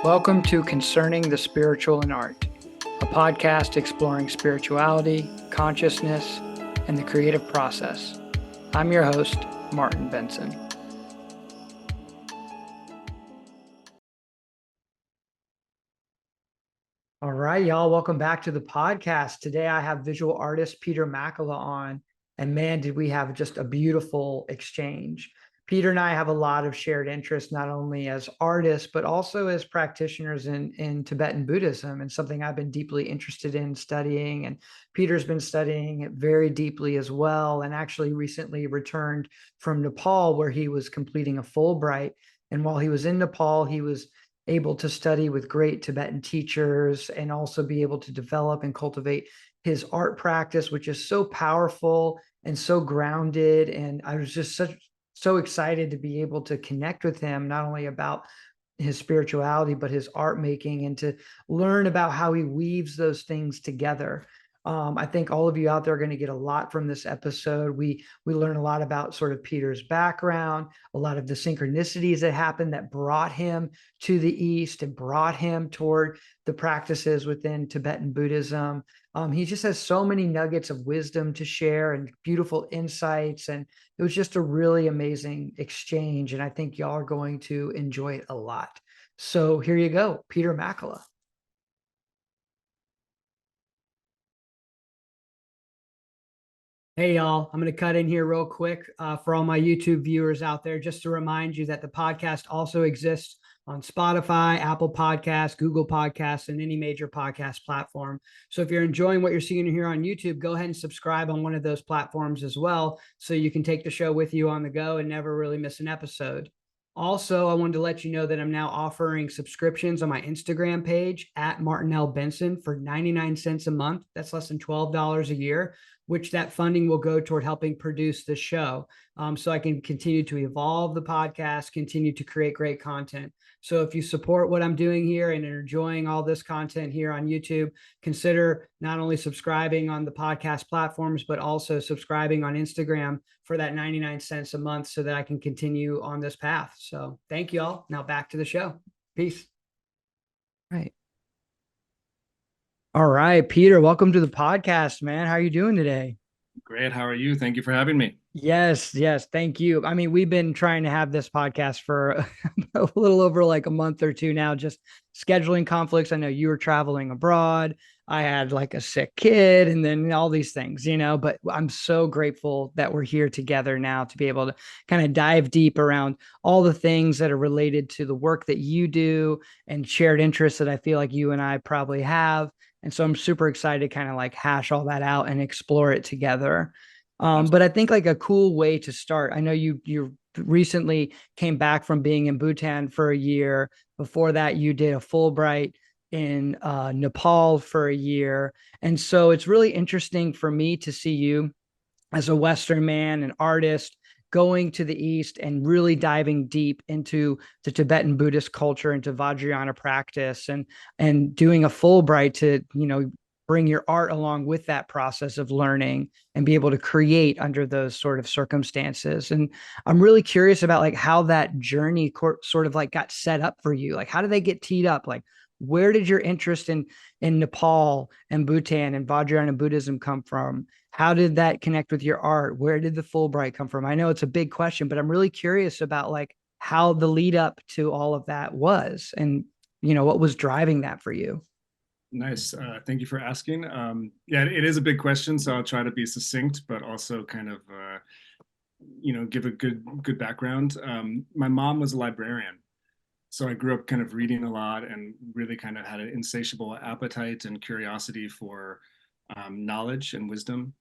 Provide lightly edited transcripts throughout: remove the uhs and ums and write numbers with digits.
Welcome to Concerning the Spiritual and Art, a podcast exploring spirituality, consciousness, and the creative process. I'm your host, Martin Benson. All right, y'all, welcome back to the podcast. Today I have visual artist Peter Makela on, and man, did we have just a beautiful exchange. Peter and I have a lot of shared interests, not only as artists, but also as practitioners in Tibetan Buddhism, and something I've been deeply interested in studying. And Peter's been studying it very deeply as well, and actually recently returned from Nepal, where he was completing a Fulbright. And while he was in Nepal, he was able to study with great Tibetan teachers and also be able to develop and cultivate his art practice, which is so powerful and so grounded. And I was just so excited to be able to connect with him, not only about his spirituality, but his art making, and to learn about how he weaves those things together. I think all of you out there are going to get a lot from this episode. We learn a lot about sort of Peter's background, a lot of the synchronicities that happened that brought him to the East and brought him toward the practices within Tibetan Buddhism. He just has so many nuggets of wisdom to share and beautiful insights. And it was just a really amazing exchange. And I think y'all are going to enjoy it a lot. So here you go, Peter Makela. Hey, y'all, I'm going to cut in here real quick for all my YouTube viewers out there, just to remind you that the podcast also exists on Spotify, Apple Podcasts, Google Podcasts, and any major podcast platform. So if you're enjoying what you're seeing here on YouTube, go ahead and subscribe on one of those platforms as well, so you can take the show with you on the go and never really miss an episode. Also, I wanted to let you know that I'm now offering subscriptions on my Instagram page at Martin L. Benson for 99 cents a month. That's less than $12 a year, which that funding will go toward helping produce the show. So I can continue to evolve the podcast, continue to create great content. So if you support what I'm doing here and are enjoying all this content here on YouTube, consider not only subscribing on the podcast platforms, but also subscribing on Instagram for that 99 cents a month, so that I can continue on this path. So thank you all. Now back to the show. Peace. All right, Peter, welcome to the podcast, man. How are you doing today? Great. How are you? Thank you for having me. Yes, thank you. I mean, we've been trying to have this podcast for a little over like a month or two now, just scheduling conflicts. I know you were traveling abroad. I had like a sick kid, and then all these things, but I'm so grateful that we're here together now to be able to kind of dive deep around all the things that are related to the work that you do and shared interests that I feel like you and I probably have. And so I'm super excited to kind of like hash all that out and explore it together. But I think like a cool way to start, I know you recently came back from being in Bhutan for a year. Before that, you did a Fulbright in Nepal for a year. And so it's really interesting for me to see you as a Western man, an artist, going to the East and really diving deep into the Tibetan Buddhist culture, into Vajrayana practice, and doing a Fulbright to, bring your art along with that process of learning and be able to create under those sort of circumstances. And I'm really curious about like how that journey sort of like got set up for you. Like, how did they get teed up? Like, where did your interest in Nepal and Bhutan and Vajrayana Buddhism come from? How did that connect with your art? Where did the Fulbright come from? I know it's a big question, but I'm really curious about like how the lead up to all of that was, and what was driving that for you. Nice. Thank you for asking. Yeah, it is a big question, so I'll try to be succinct, but also kind of, give a good background. My mom was a librarian, so I grew up kind of reading a lot and really kind of had an insatiable appetite and curiosity for knowledge and wisdom.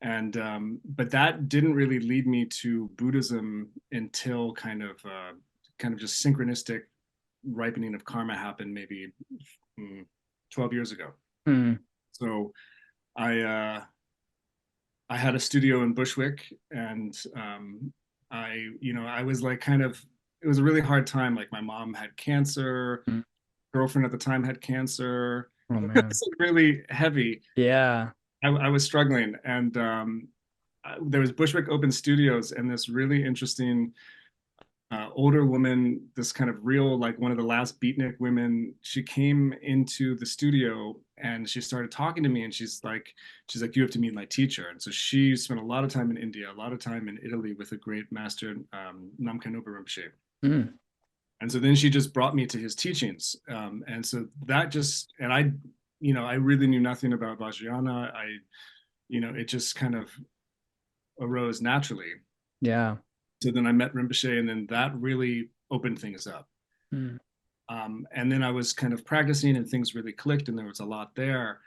And but that didn't really lead me to Buddhism until kind of just synchronistic ripening of karma happened maybe 12 years ago. Mm. So I had a studio in Bushwick, and I was like kind of, it was a really hard time. Like my mom had cancer, Mm. girlfriend at the time had cancer. Oh It man. was like really heavy. Yeah. I was struggling, and there was Bushwick Open Studios and this really interesting older woman, this kind of real, like one of the last beatnik women. She came into the studio and she started talking to me, and she's like, you have to meet my teacher. And so she spent a lot of time in India, a lot of time in Italy with a great master, Namkhai Rinpoche. Mm. And so then she just brought me to his teachings. And so that just, and I, I really knew nothing about Vajrayana. It just kind of arose naturally. Yeah. So then I met Rinpoche, and then that really opened things up. Mm. And then I was kind of practicing, and things really clicked, and there was a lot there.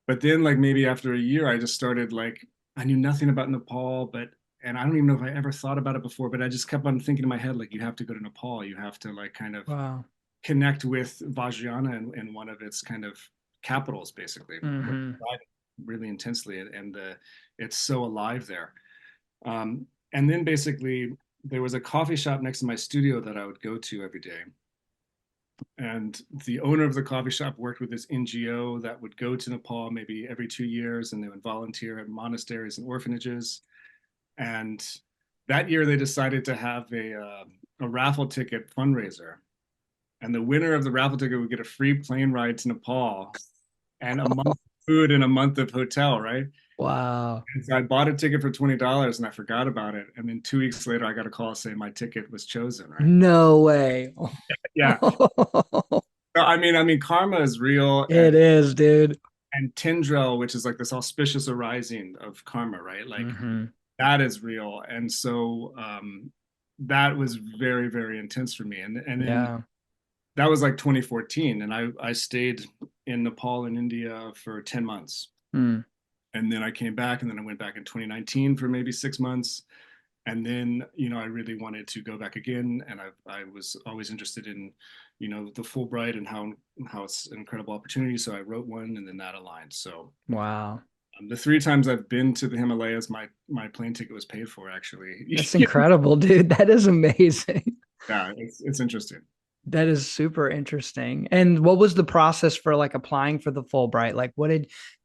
But then, like maybe after a year, I just started like I knew nothing about Nepal, and I don't even know if I ever thought about it before, but I just kept on thinking in my head like you have to go to Nepal, you have to like kind of Wow. connect with Vajrayana in one of its kind of capitals, basically, Hmm. really intensely, and it's so alive there. And then basically there was a coffee shop next to my studio that I would go to every day. And the owner of the coffee shop worked with this NGO that would go to Nepal maybe every 2 years, and they would volunteer at monasteries and orphanages. And that year they decided to have a raffle ticket fundraiser. And the winner of the raffle ticket would get a free plane ride to Nepal and a month of food and a month of hotel, right? Wow. And so I bought a ticket for $20 and I forgot about it. And then 2 weeks later, I got a call saying my ticket was chosen, right? No way. Yeah. So, I mean, karma is real, It is, dude. and Tyndrel, which is like this auspicious arising of karma, right? Like Hmm. that is real. And so that was very, very intense for me. And then Yeah. that was like 2014. And I stayed in Nepal and India for 10 months. Mm. And then I came back, and then I went back in 2019 for maybe 6 months. And then, I really wanted to go back again. And I was always interested in, the Fulbright and how it's an incredible opportunity. So I wrote one, and then that aligned. So Wow. the 3 times I've been to the Himalayas, my plane ticket was paid for, actually. That's incredible, dude. That is amazing. Yeah, it's interesting. That is super interesting. And what was the process for like applying for the Fulbright? Like what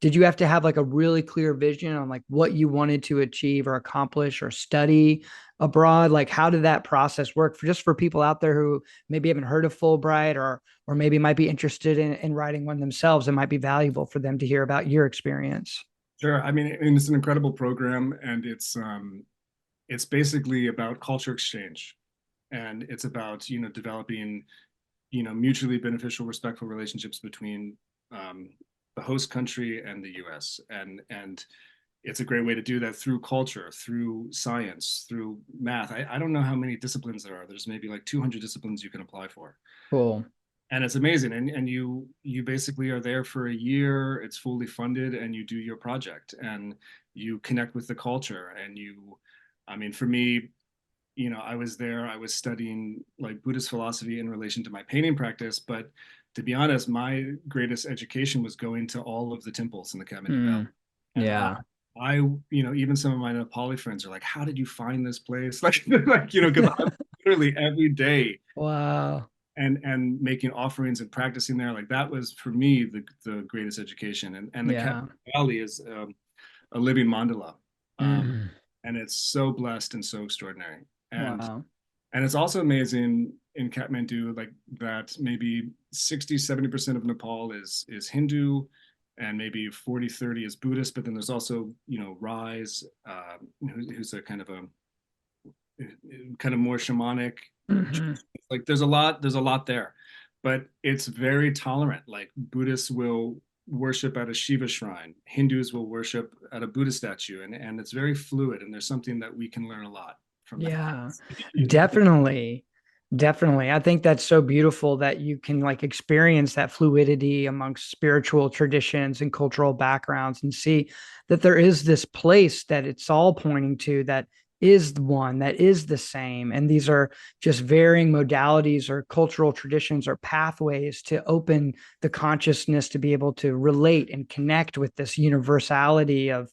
did you have to have like a really clear vision on like what you wanted to achieve or accomplish or study abroad? Like how did that process work for just for people out there who maybe haven't heard of Fulbright or maybe might be interested in writing one themselves? It might be valuable for them to hear about your experience. Sure. I mean, and it's an incredible program, and it's basically about culture exchange, and it's about developing mutually beneficial, respectful relationships between um, the host country and the U.S. And it's a great way to do that through culture, through science, through math. I don't know how many disciplines there are. There's maybe like 200 disciplines you can apply for, Cool. and it's amazing. And you basically are there for a year. It's fully funded, and you do your project, and you connect with the culture, and I mean, for me, I was there, I was studying like Buddhist philosophy in relation to my painting practice. But to be honest, my greatest education was going to all of the temples in the Kathmandu Valley. Mm, And yeah. even some of my Nepali friends are like, how did you find this place? Like, because I'm literally every day Wow. and making offerings and practicing there. Like that was for me the greatest education. And the Yeah. Kathmandu Valley is a living mandala. Um, Mm, and it's so blessed and so extraordinary. wow. And it's also amazing in Kathmandu, like that maybe 60-70% of Nepal is Hindu, and maybe 40-30 is Buddhist. But then there's also, Rise, who's a kind of more shamanic. Hmm. Like there's a lot there, but it's very tolerant. Like Buddhists will worship at a Shiva shrine, Hindus will worship at a Buddha statue, and it's very fluid. And there's something that we can learn a lot from that. Yeah, definitely. Definitely. I think that's so beautiful that you can like experience that fluidity amongst spiritual traditions and cultural backgrounds and see that there is this place that it's all pointing to that is the one that is the same. And these are just varying modalities or cultural traditions or pathways to open the consciousness to be able to relate and connect with this universality of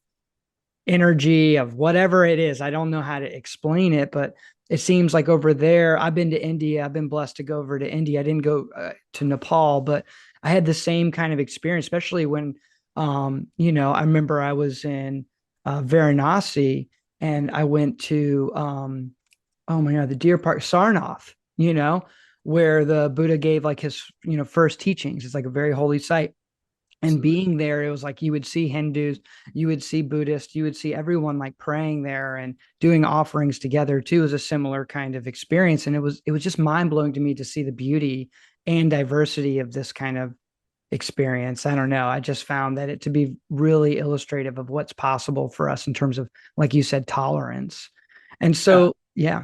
energy of whatever it is. I don't know how to explain it, but it seems like over there, I've been to India. I've been blessed to go over to India. I didn't go to Nepal, but I had the same kind of experience, especially when, I remember I was in Varanasi and I went to Oh my God, the Deer Park, Sarnath, where the Buddha gave like his, first teachings. It's like a very holy site. And Absolutely. being there, it was like you would see Hindus, you would see Buddhists, you would see everyone like praying there and doing offerings together too, is a similar kind of experience. And it was just mind blowing to me to see the beauty and diversity of this kind of experience. I don't know. I just found that it to be really illustrative of what's possible for us in terms of, like you said, tolerance. And Yeah. so, yeah.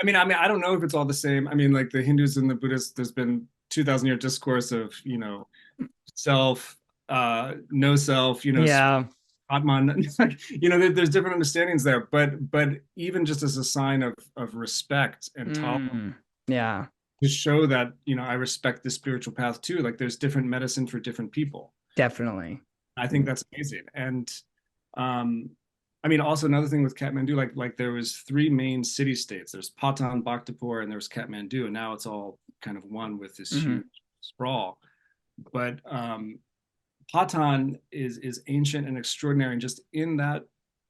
I mean, I don't know if it's all the same. I mean, like the Hindus and the Buddhists, there's been 2,000 year discourse of, self, no self, Yeah. Atman, there's different understandings there, but even just as a sign of respect and tolerance Yeah, to show that, I respect the spiritual path too. Like there's different medicine for different people. definitely. I think that's amazing. And um, I mean, also another thing with Kathmandu, like there was three main city states. There's Patan, Bhaktapur, and there's Kathmandu, and now it's all kind of one with this Mm-hmm. huge sprawl. But Patan is ancient and extraordinary, and just in that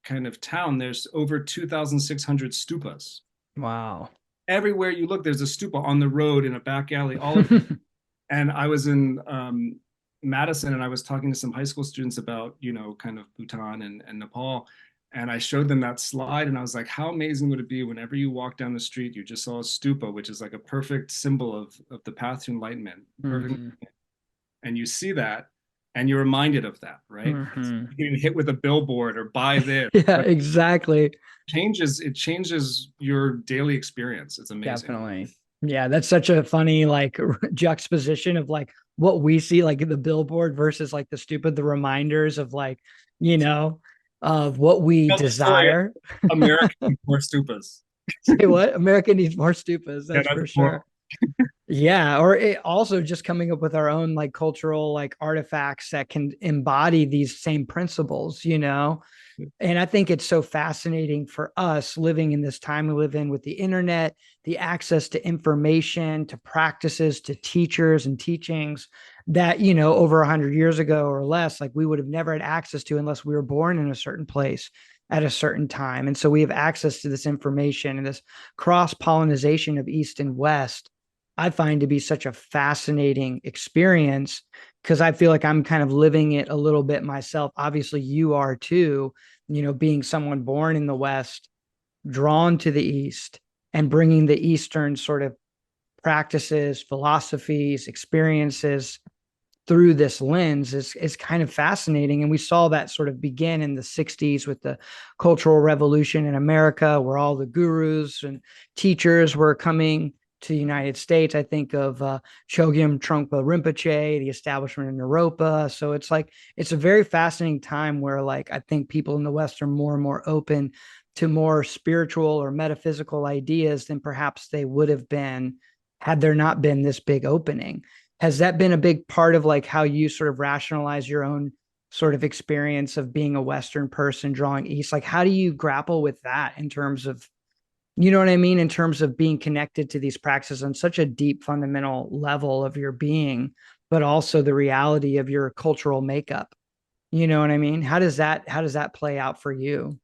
kind of town, there's over 2,600 stupas. Wow. Everywhere you look, there's a stupa on the road, in a back alley, all over. And I was in Madison, and I was talking to some high school students about, kind of Bhutan and Nepal. And I showed them that slide, and I was like, how amazing would it be whenever you walk down the street, you just saw a stupa, which is like a perfect symbol of the path to enlightenment, perfect. Mm-hmm. And you see that, and you're reminded of that, right? Mm-hmm. Getting hit with a billboard or buy this, Yeah, but exactly. it changes your daily experience. It's amazing. Definitely. Yeah, that's such a funny like juxtaposition of like what we see like the billboard versus like the reminders of like, you know, of what we Tell the story. desire. American more stupas. Say what? America needs more stupas, Yeah, that's that's for more. sure. Yeah, or it also just coming up with our own like cultural like artifacts that can embody these same principles. And I think it's so fascinating for us living in this time we live in with the internet, the access to information, to practices, to teachers and teachings that, over 100 years ago or less, like we would have never had access to unless we were born in a certain place at a certain time. And so we have access to this information and this cross pollination of East and West. I find to be such a fascinating experience because I feel like I'm kind of living it a little bit myself. Obviously, you are too, being someone born in the West, drawn to the East, and bringing the Eastern sort of practices, philosophies, experiences through this lens is kind of fascinating. And we saw that sort of begin in the 60s with the Cultural Revolution in America, where all the gurus and teachers were coming to the United States. I think of Chogyam Trungpa Rinpoche, the establishment in Europa. So it's like, it's a very fascinating time where like, I think people in the West are more and more open to more spiritual or metaphysical ideas than perhaps they would have been had there not been this big opening. Has that been a big part of like how you sort of rationalize your own sort of experience of being a Western person drawing East? Like, how do you grapple with that in terms of, you know what I mean? In terms of being connected to these practices on such a deep, fundamental level of your being, but also the reality of your cultural makeup. You know what I mean? How does that play out for you?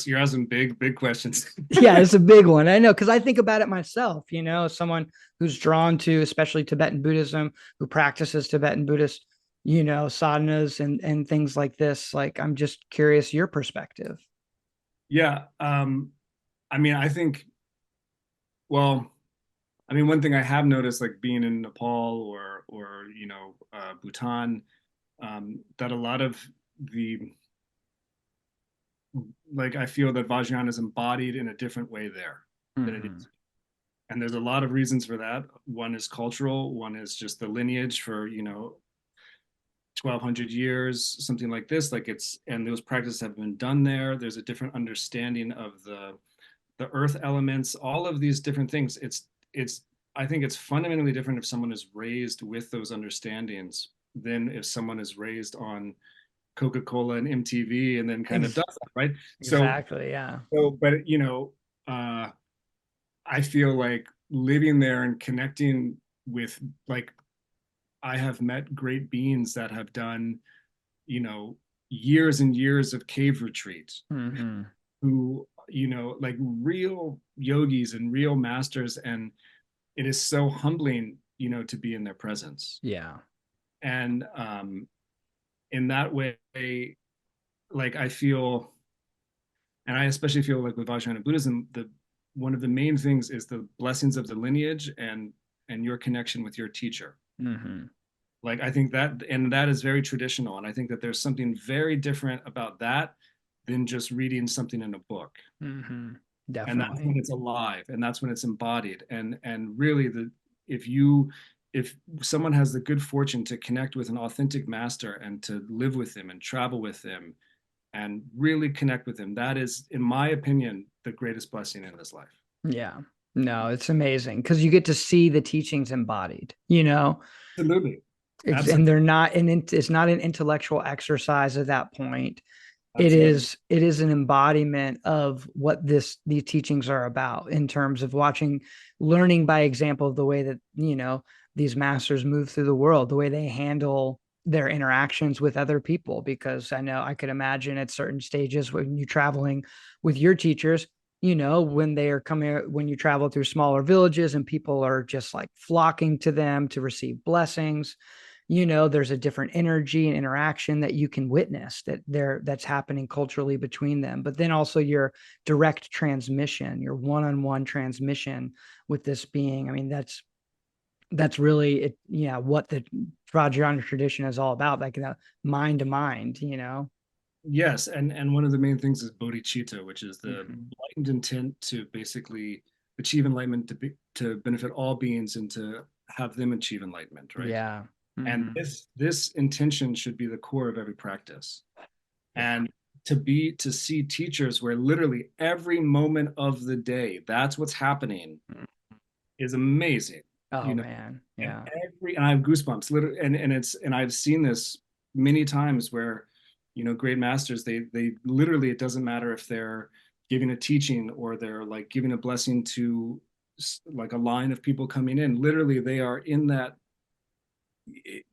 You're asking big, big questions. Yeah, it's a big one. I know because I think about it myself, someone who's drawn to especially Tibetan Buddhism, who practices Tibetan Buddhist, sadhanas and things like this. Like, I'm just curious your perspective. Yeah. I mean, I think, well, I mean, one thing I have noticed, like being in Nepal or Bhutan, that a lot of the like I feel that Vajrayana is embodied in a different way there than it Mm-hmm. is. And there's a lot of reasons for that. One is cultural, one is just the lineage for, 1,200 years, something like this. Like and those practices have been done there. There's a different understanding of the earth elements, all of these different things. It's I think it's fundamentally different if someone is raised with those understandings than if someone is raised on Coca-Cola and MTV and then kind of Ex- does that, right? So, exactly. Yeah. but I feel like living there and connecting with, like, I have met great beings that have done, you know, years and years of cave retreats Mm-hmm. who like real yogis and real masters, and it is so humbling, to be in their presence. Yeah. And in that way, like I feel, and I especially feel like with Vajrayana Buddhism, the one of the main things is the blessings of the lineage and your connection with your teacher. Mm-hmm. Like I think that, and that is very traditional, and I think that there's something very different about that than just reading something in a book. Mm-hmm. And that's when Definitely. it's alive, and that's when it's embodied. And really, if you if someone has the good fortune to connect with an authentic master and to live with him and travel with him and really connect with him, that is, in my opinion, the greatest blessing in this life. Yeah. No, it's amazing because you get to see the teachings embodied, Absolutely. And Absolutely. they're not it's not an intellectual exercise at that point. it Absolutely. is it is an embodiment of what these teachings are about in terms of learning by example of the way that these masters move through the world, the way they handle their interactions with other people. Because I know I could imagine at certain stages when you're traveling with your teachers, when they are coming, when you travel through smaller villages and people are just like flocking to them to receive blessings, there's a different energy and interaction that you can witness that's happening culturally between them. But then also your direct transmission, your one-on-one transmission with this being. I mean, that's really it. Yeah, what the Vajrayana tradition is all about, like mind to mind. Yes, and one of the main things is bodhicitta, which is the Mm-hmm. enlightened intent to basically achieve enlightenment, to benefit all beings and to have them achieve enlightenment, right? Yeah. And Mm-hmm. this intention should be the core of every practice. Yeah. And to see teachers where literally every moment of the day, that's what's happening, is amazing. Oh You know, man. and Yeah. I have goosebumps literally, and I've seen this many times where, great masters, they literally, it doesn't matter if they're giving a teaching or they're like giving a blessing to like a line of people coming in, literally they are in that.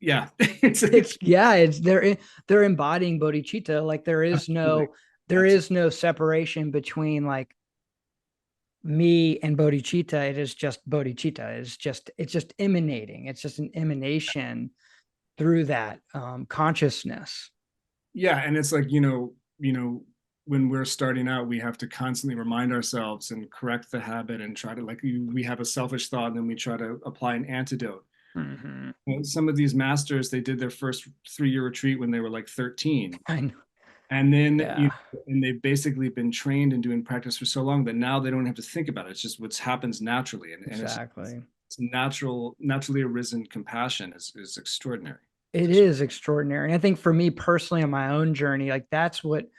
Yeah. It's yeah, it's they're embodying bodhicitta. Like Absolutely. there Absolutely. is no separation between like me and bodhicitta. It is just bodhicitta. It's just emanating. It's just an emanation through that consciousness. Yeah, and it's like, when we're starting out, we have to constantly remind ourselves and correct the habit and try to, like, we have a selfish thought and then we try to apply an antidote. Mm-hmm. Some of these masters, they did their first 3-year retreat when they were like 13. I know. And then, Yeah, and they've basically been trained and doing practice for so long that now they don't have to think about it. It's just what happens naturally. And exactly. it's naturally arisen compassion is extraordinary. It is extraordinary. And I think for me personally on my own journey, like that's what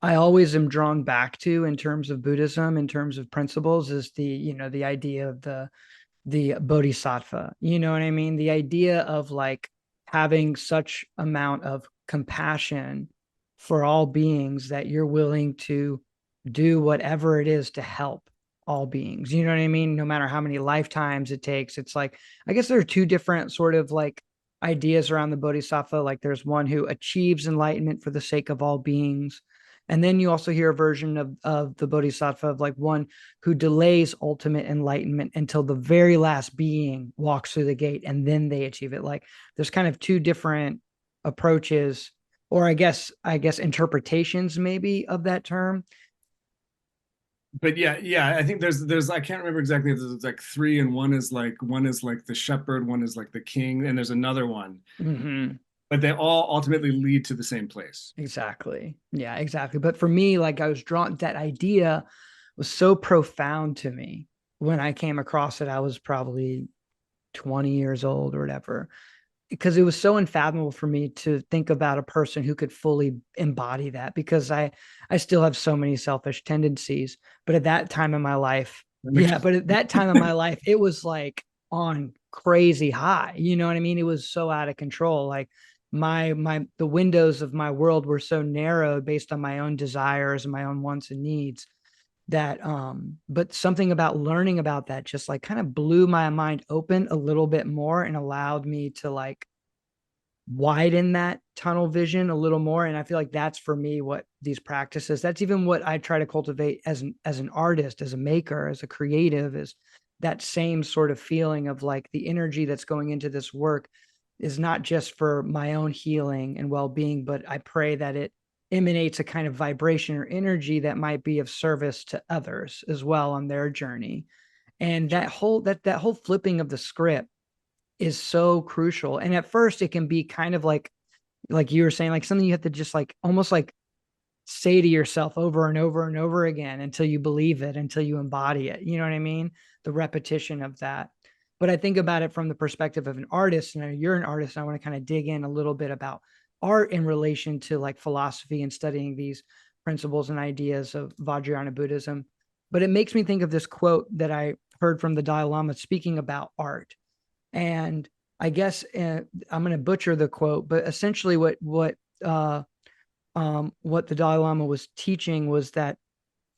I always am drawn back to in terms of Buddhism, in terms of principles, is the idea of the bodhisattva. You know what I mean? The idea of like having such amount of compassion for all beings that you're willing to do whatever it is to help all beings. You know what I mean? No matter how many lifetimes it takes. It's like, I guess there are two different sort of like ideas around the bodhisattva. Like there's one who achieves enlightenment for the sake of all beings. And then you also hear a version of the bodhisattva of like one who delays ultimate enlightenment until the very last being walks through the gate and then they achieve it. Like there's kind of two different approaches, or I guess interpretations maybe of that term. But yeah, I think there's I can't remember exactly if there's like three, and one is like the shepherd, one is like the king, and there's another one. Mm-hmm. But they all ultimately lead to the same place. Exactly. Yeah, exactly. But for me, like I was drawn, that idea was so profound to me when I came across it. I was probably 20 years old or whatever, because it was so unfathomable for me to think about a person who could fully embody that, because I still have so many selfish tendencies. But at that time in my life, yeah, but at that time in my life, it was like on crazy high. You know what I mean? It was so out of control. Like the windows of my world were so narrowed based on my own desires and my own wants and needs, that but something about learning about that just like kind of blew my mind open a little bit more and allowed me to like widen that tunnel vision a little more. And I feel like that's for me what these practices, that's even what I try to cultivate as an artist, as a maker, as a creative, is that same sort of feeling of like the energy that's going into this work is not just for my own healing and well-being, but I pray that it emanates a kind of vibration or energy that might be of service to others as well on their journey. And that whole flipping of the script is so crucial. And at first it can be kind of like you were saying, like something you have to just like almost like say to yourself over and over and over again until you believe it, until you embody it. You know what I mean? The repetition of that. But I think about it from the perspective of an artist, and you're an artist, and I want to kind of dig in a little bit about art in relation to like philosophy and studying these principles and ideas of Vajrayana Buddhism. But it makes me think of this quote that I heard from the Dalai Lama speaking about art. And I guess I'm going to butcher the quote, but essentially what the Dalai Lama was teaching was that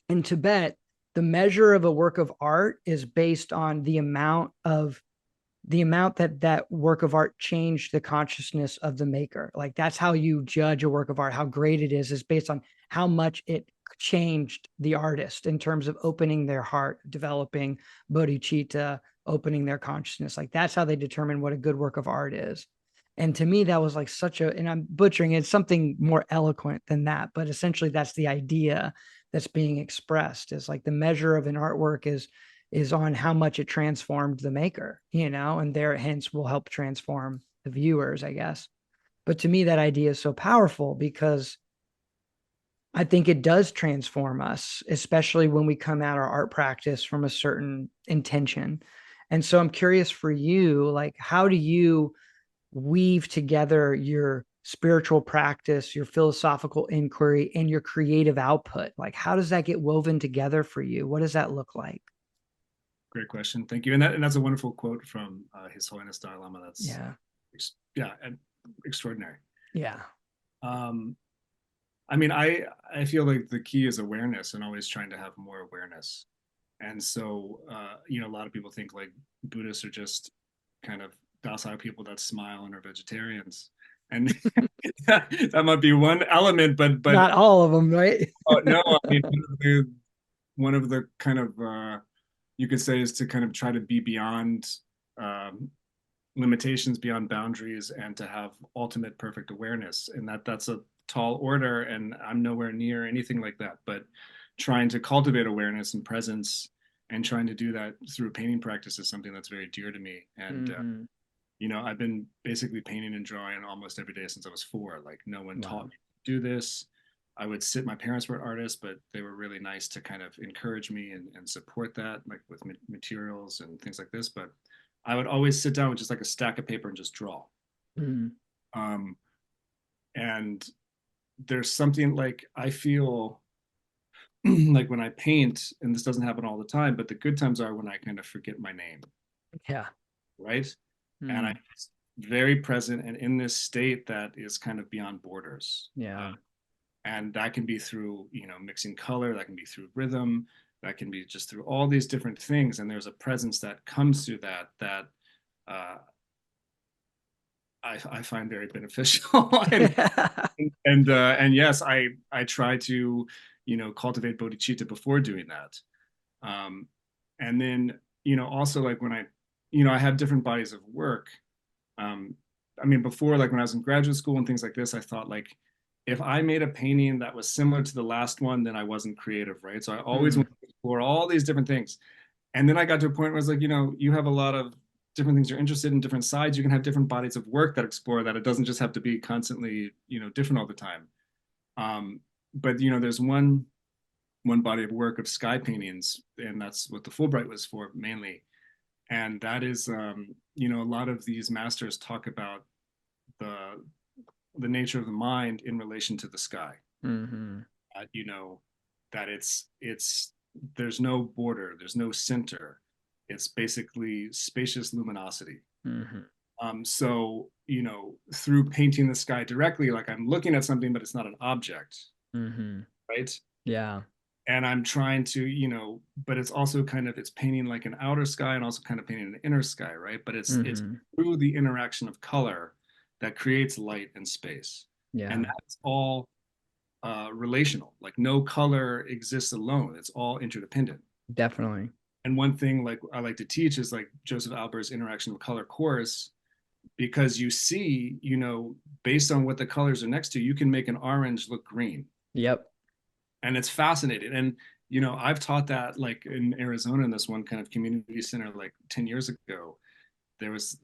in Tibet, the measure of a work of art is based on the amount that that work of art changed the consciousness of the maker. Like that's how you judge a work of art, how great it is based on how much it changed the artist in terms of opening their heart, developing bodhicitta, opening their consciousness. Like that's how they determine what a good work of art is. And to me, that was like such a, and I'm butchering it, something more eloquent than that, but essentially that's the idea that's being expressed, is like the measure of an artwork is on how much it transformed the maker, you know, and there hence will help transform the viewers, I guess. But to me, that idea is so powerful because I think it does transform us, especially when we come at our art practice from a certain intention. And so I'm curious for you, like, how do you weave together your spiritual practice, your philosophical inquiry, and your creative output? Like, how does that get woven together for you? What does that look like? Great question. Thank you. And that's a wonderful quote from His Holiness Dalai Lama. That's Yeah. yeah, extraordinary. Yeah. Um, I mean, I feel like the key is awareness and always trying to have more awareness. And so, a lot of people think like Buddhists are just kind of docile people that smile and are vegetarians, and that might be one element. But Not all of them, right? oh, no, I mean, one of the kind of you could say is to kind of try to be beyond um, limitations, beyond boundaries, and to have ultimate perfect awareness. And that's a tall order, and I'm nowhere near anything like that. But trying to cultivate awareness and presence and trying to do that through painting practice is something that's very dear to me. And Mm-hmm. I've been basically painting and drawing almost every day since I was 4. Like no one taught Wow. me to do this. I would sit. My parents were artists, but they were really nice to kind of encourage me and support that, like with materials and things like this. But I would always sit down with just like a stack of paper and just draw. Mm-hmm. Um, and there's something like I feel like when I paint, and this doesn't happen all the time, but the good times are when I kind of forget my name, Yeah. right? And I'm Mm. very present and in this state that is kind of beyond borders. Yeah. And that can be through, mixing color, that can be through rhythm, that can be just through all these different things. And there's a presence that comes through that uh, I find very beneficial. And yes, I try to, cultivate bodhicitta before doing that. Um, and then, also like when I have different bodies of work. Um, I mean, before, like when I was in graduate school and things like this, I thought like, if I made a painting that was similar to the last one, then I wasn't creative, right? So I always Mm. went to explore all these different things. And then I got to a point where I was like, you have a lot of different things you're interested in, different sides. You can have different bodies of work that explore that. It doesn't just have to be constantly, different all the time. Um, but there's one body of work of sky paintings, and that's what the Fulbright was for mainly. And that is, a lot of these masters talk about the the nature of the mind in relation to the sky. Mm-hmm. That it's there's no border, there's no center. It's basically spacious luminosity. Mm-hmm. So through painting the sky directly, like I'm looking at something, but it's not an object, Mm-hmm. right? Yeah. And I'm trying to, but it's also kind of it's painting like an outer sky and also kind of painting an inner sky, right? But it's Mm-hmm. through the interaction of color that creates light and space. And Yeah, that's all relational. Like no color exists alone. It's all interdependent. definitely. And one thing like I like to teach is like Joseph Albert's interaction with color course, because you see, based on what the colors are next to, you can make an orange look green. Yep. And it's fascinating. And, I've taught that like in Arizona in this one kind of community center like 10 years ago. There was,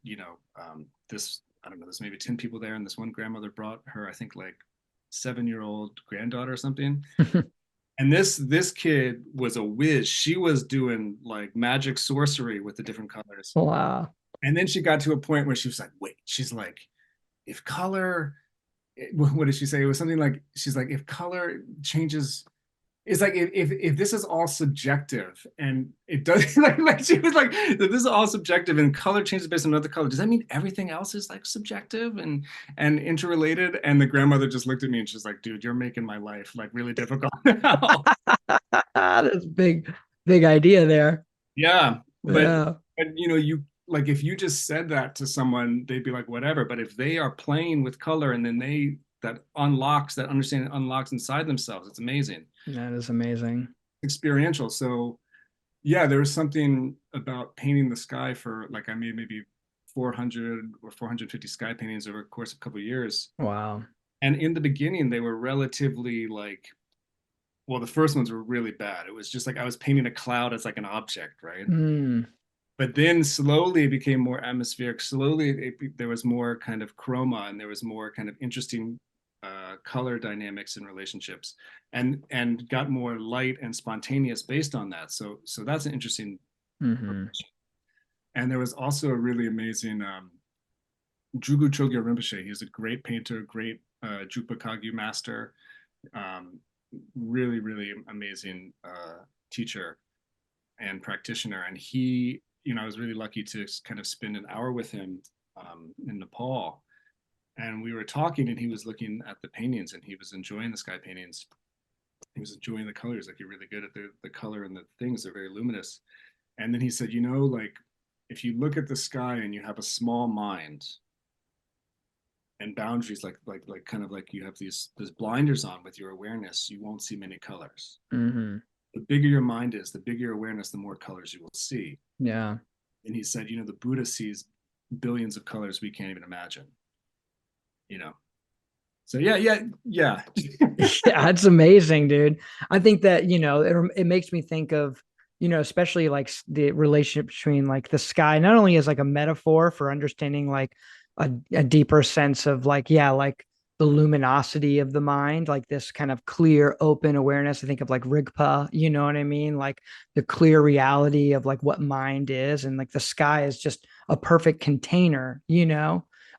this, I don't know, there's maybe 10 people there. And this one grandmother brought her, I think like 7-year-old granddaughter or something. And this kid was a whiz. She was doing like magic sorcery with the different colors. Wow. And then she got to a point where she was like, wait, she's like, if color, what did she say? It was something like, she's like, if color changes, it's like if this is all subjective and it does like she was like, if this is all subjective and color changes based on another color, does that mean everything else is like subjective and interrelated? And the grandmother just looked at me and she's like, dude, you're making my life like really difficult now. That's big, big idea there. Yeah, Yeah. but you like if you just said that to someone, they'd be like, whatever. But if they are playing with color and then that understanding unlocks inside themselves, it's amazing. That is amazing. Experiential. So yeah, there was something about painting the sky for like I made maybe 400 or 450 sky paintings over the course of a couple of years. Wow. And in the beginning, they were relatively like, well, the first ones were really bad. It was just like I was painting a cloud as like an object, right? Mm, But then slowly it became more atmospheric. Slowly there was more kind of chroma and there was more kind of interesting color dynamics in relationships, and got more light and spontaneous based on that. So that's an interesting. hmm. And there was also a really amazing Drugu Chogyo Rinpoche. He's a great painter, great Jupa Kagyu master, um, really, really amazing teacher and practitioner. And he, I was really lucky to kind of spend an hour with him in Nepal. And we were talking, and he was looking at the paintings, and he was enjoying the sky paintings. He was enjoying the colors, like you're really good at the color and the things. They're very luminous. And then he said, like if you look at the sky and you have a small mind and boundaries, like kind of like you have these blinders on with your awareness, you won't see many colors. Hmm. The bigger your mind is, the bigger your awareness, the more colors you will see. Yeah. And he said, the Buddha sees billions of colors we can't even imagine. You know. So yeah, yeah, yeah. Yeah, it's amazing, dude. I think that, it makes me think of, especially like the relationship between like the sky, not only as like a metaphor for understanding like a deeper sense of like, yeah, like the luminosity of the mind, like this kind of clear, open awareness. I think of like Rigpa, you know what I mean? Like the clear reality of like what mind is. And like the sky is just a perfect container,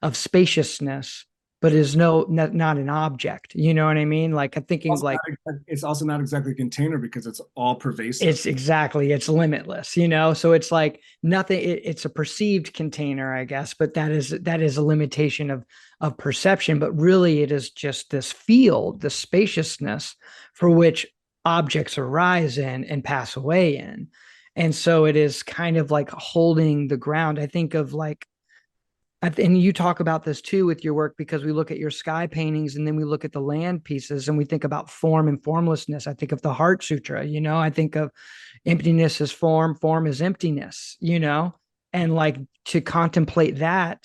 of spaciousness, but Sure. is not an object. You know what I mean? Like I'm thinking Also like it's also not exactly a container because it's all pervasive. it's limitless, so it's like nothing. It's a perceived container, I guess, but that is a limitation of perception. But really it is just this field, the spaciousness for which objects arise in and pass away in. And so it is kind of like holding the ground. I think of like, and you talk about this too with your work, because we look at your sky paintings and then we look at the land pieces and we think about form and formlessness. I think of the Heart Sutra, I think of emptiness as form, form is emptiness, and like to contemplate that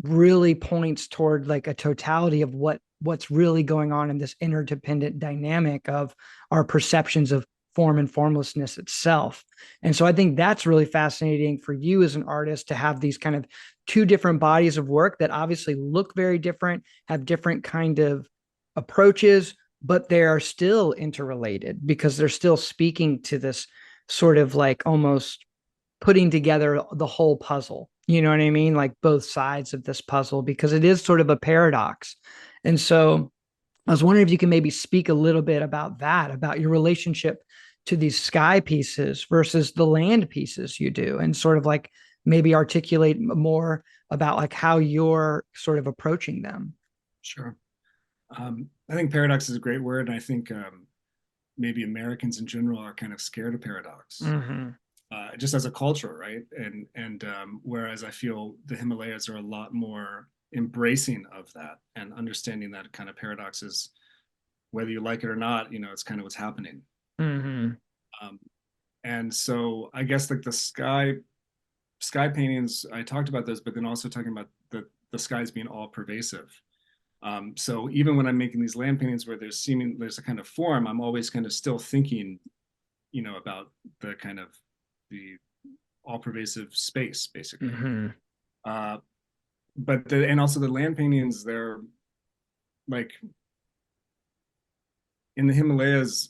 really points toward like a totality of what's really going on in this interdependent dynamic of our perceptions of form and formlessness itself. And so I think that's really fascinating for you as an artist to have these kind of two different bodies of work that obviously look very different, have different kind of approaches, but they are still interrelated because they're still speaking to this sort of like almost putting together the whole puzzle. You know what I mean? Like both sides of this puzzle, because it is sort of a paradox. And so I was wondering if you can maybe speak a little bit about that, about your relationship to these sky pieces versus the land pieces you do, and sort of like maybe articulate more about like how you're sort of approaching them. Sure. I think paradox is a great word, and I think maybe Americans in general are kind of scared of paradox, Mm-hmm. just as a culture, right? And whereas I feel the Himalayas are a lot more embracing of that and understanding that kind of paradox is, whether you like it or not, it's kind of what's happening. Mm-hmm. Um, and so I guess like the sky paintings, I talked about those, but then also talking about the skies being all pervasive. So even when I'm making these land paintings where there's a kind of form, I'm always kind of still thinking, about the kind of the all pervasive space, basically. Mm-hmm. Uh, and also the land paintings, they're like in the Himalayas,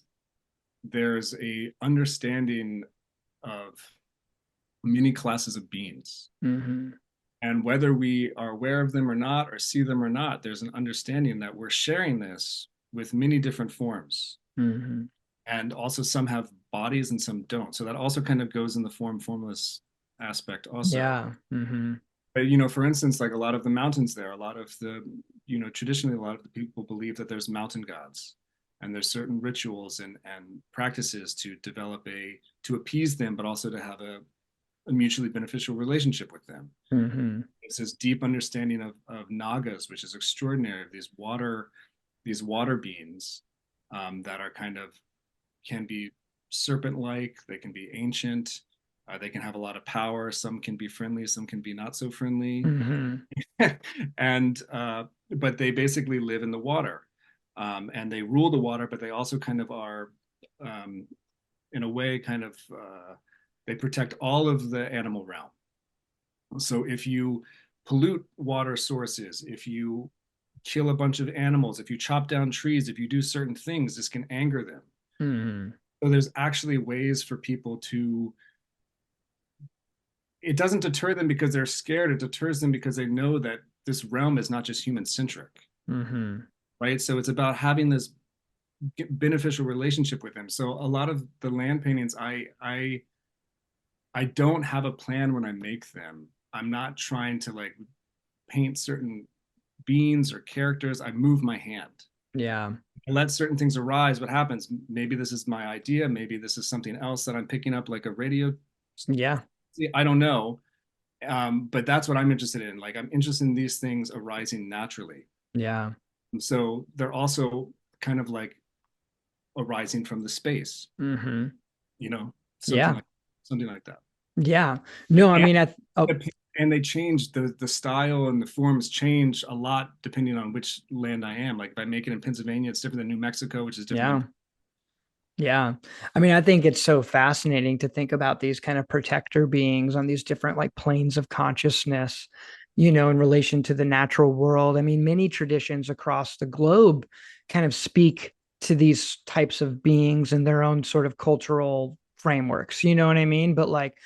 there's a understanding of many classes of beings. Mm-hmm. And whether we are aware of them or not, or see them or not, there's an understanding that we're sharing this with many different forms. Mm-hmm. And also some have bodies and some don't. So that also kind of goes in the formless aspect also. Yeah. Mm-hmm. But, for instance, like a lot of the mountains there, a lot of the, traditionally, a lot of the people believe that there's mountain gods. And there's certain rituals and practices to to appease them, but also to have a mutually beneficial relationship with them. Mm-hmm. It's this deep understanding of nagas, which is extraordinary, these water beings that are kind of can be serpent-like, they can be ancient, they can have a lot of power. Some can be friendly, some can be not so friendly, Mm-hmm. and but they basically live in the water, and they rule the water, but they also kind of are, in a way, kind of they protect all of the animal realm. So if you pollute water sources, if you kill a bunch of animals, if you chop down trees, if you do certain things, this can anger them. Mm-hmm. So there's actually ways for people it doesn't deter them because they're scared. It deters them because they know that this realm is not just human centric, Mm-hmm. right? So it's about having this beneficial relationship with them. So a lot of the land paintings, I don't have a plan when I make them. I'm not trying to like paint certain beings or characters. I move my hand. Yeah. I let certain things arise. What happens? Maybe this is my idea. Maybe this is something else that I'm picking up, like a radio. Yeah. I don't know. But that's what I'm interested in. Like I'm interested in these things arising naturally. Yeah. And so they're also kind of like arising from the space, Mm-hmm. you know, something Yeah. like something like that. Yeah. No, I And, mean, oh, and they change the style and the forms change a lot depending on which land I am. Like if I make it in Pennsylvania, it's different than New Mexico, which is different yeah. than Yeah. I mean, I think it's so fascinating to think about these kind of protector beings on these different like planes of consciousness, in relation to the natural world. I mean, many traditions across the globe kind of speak to these types of beings in their own sort of cultural frameworks. You know what I mean? But like,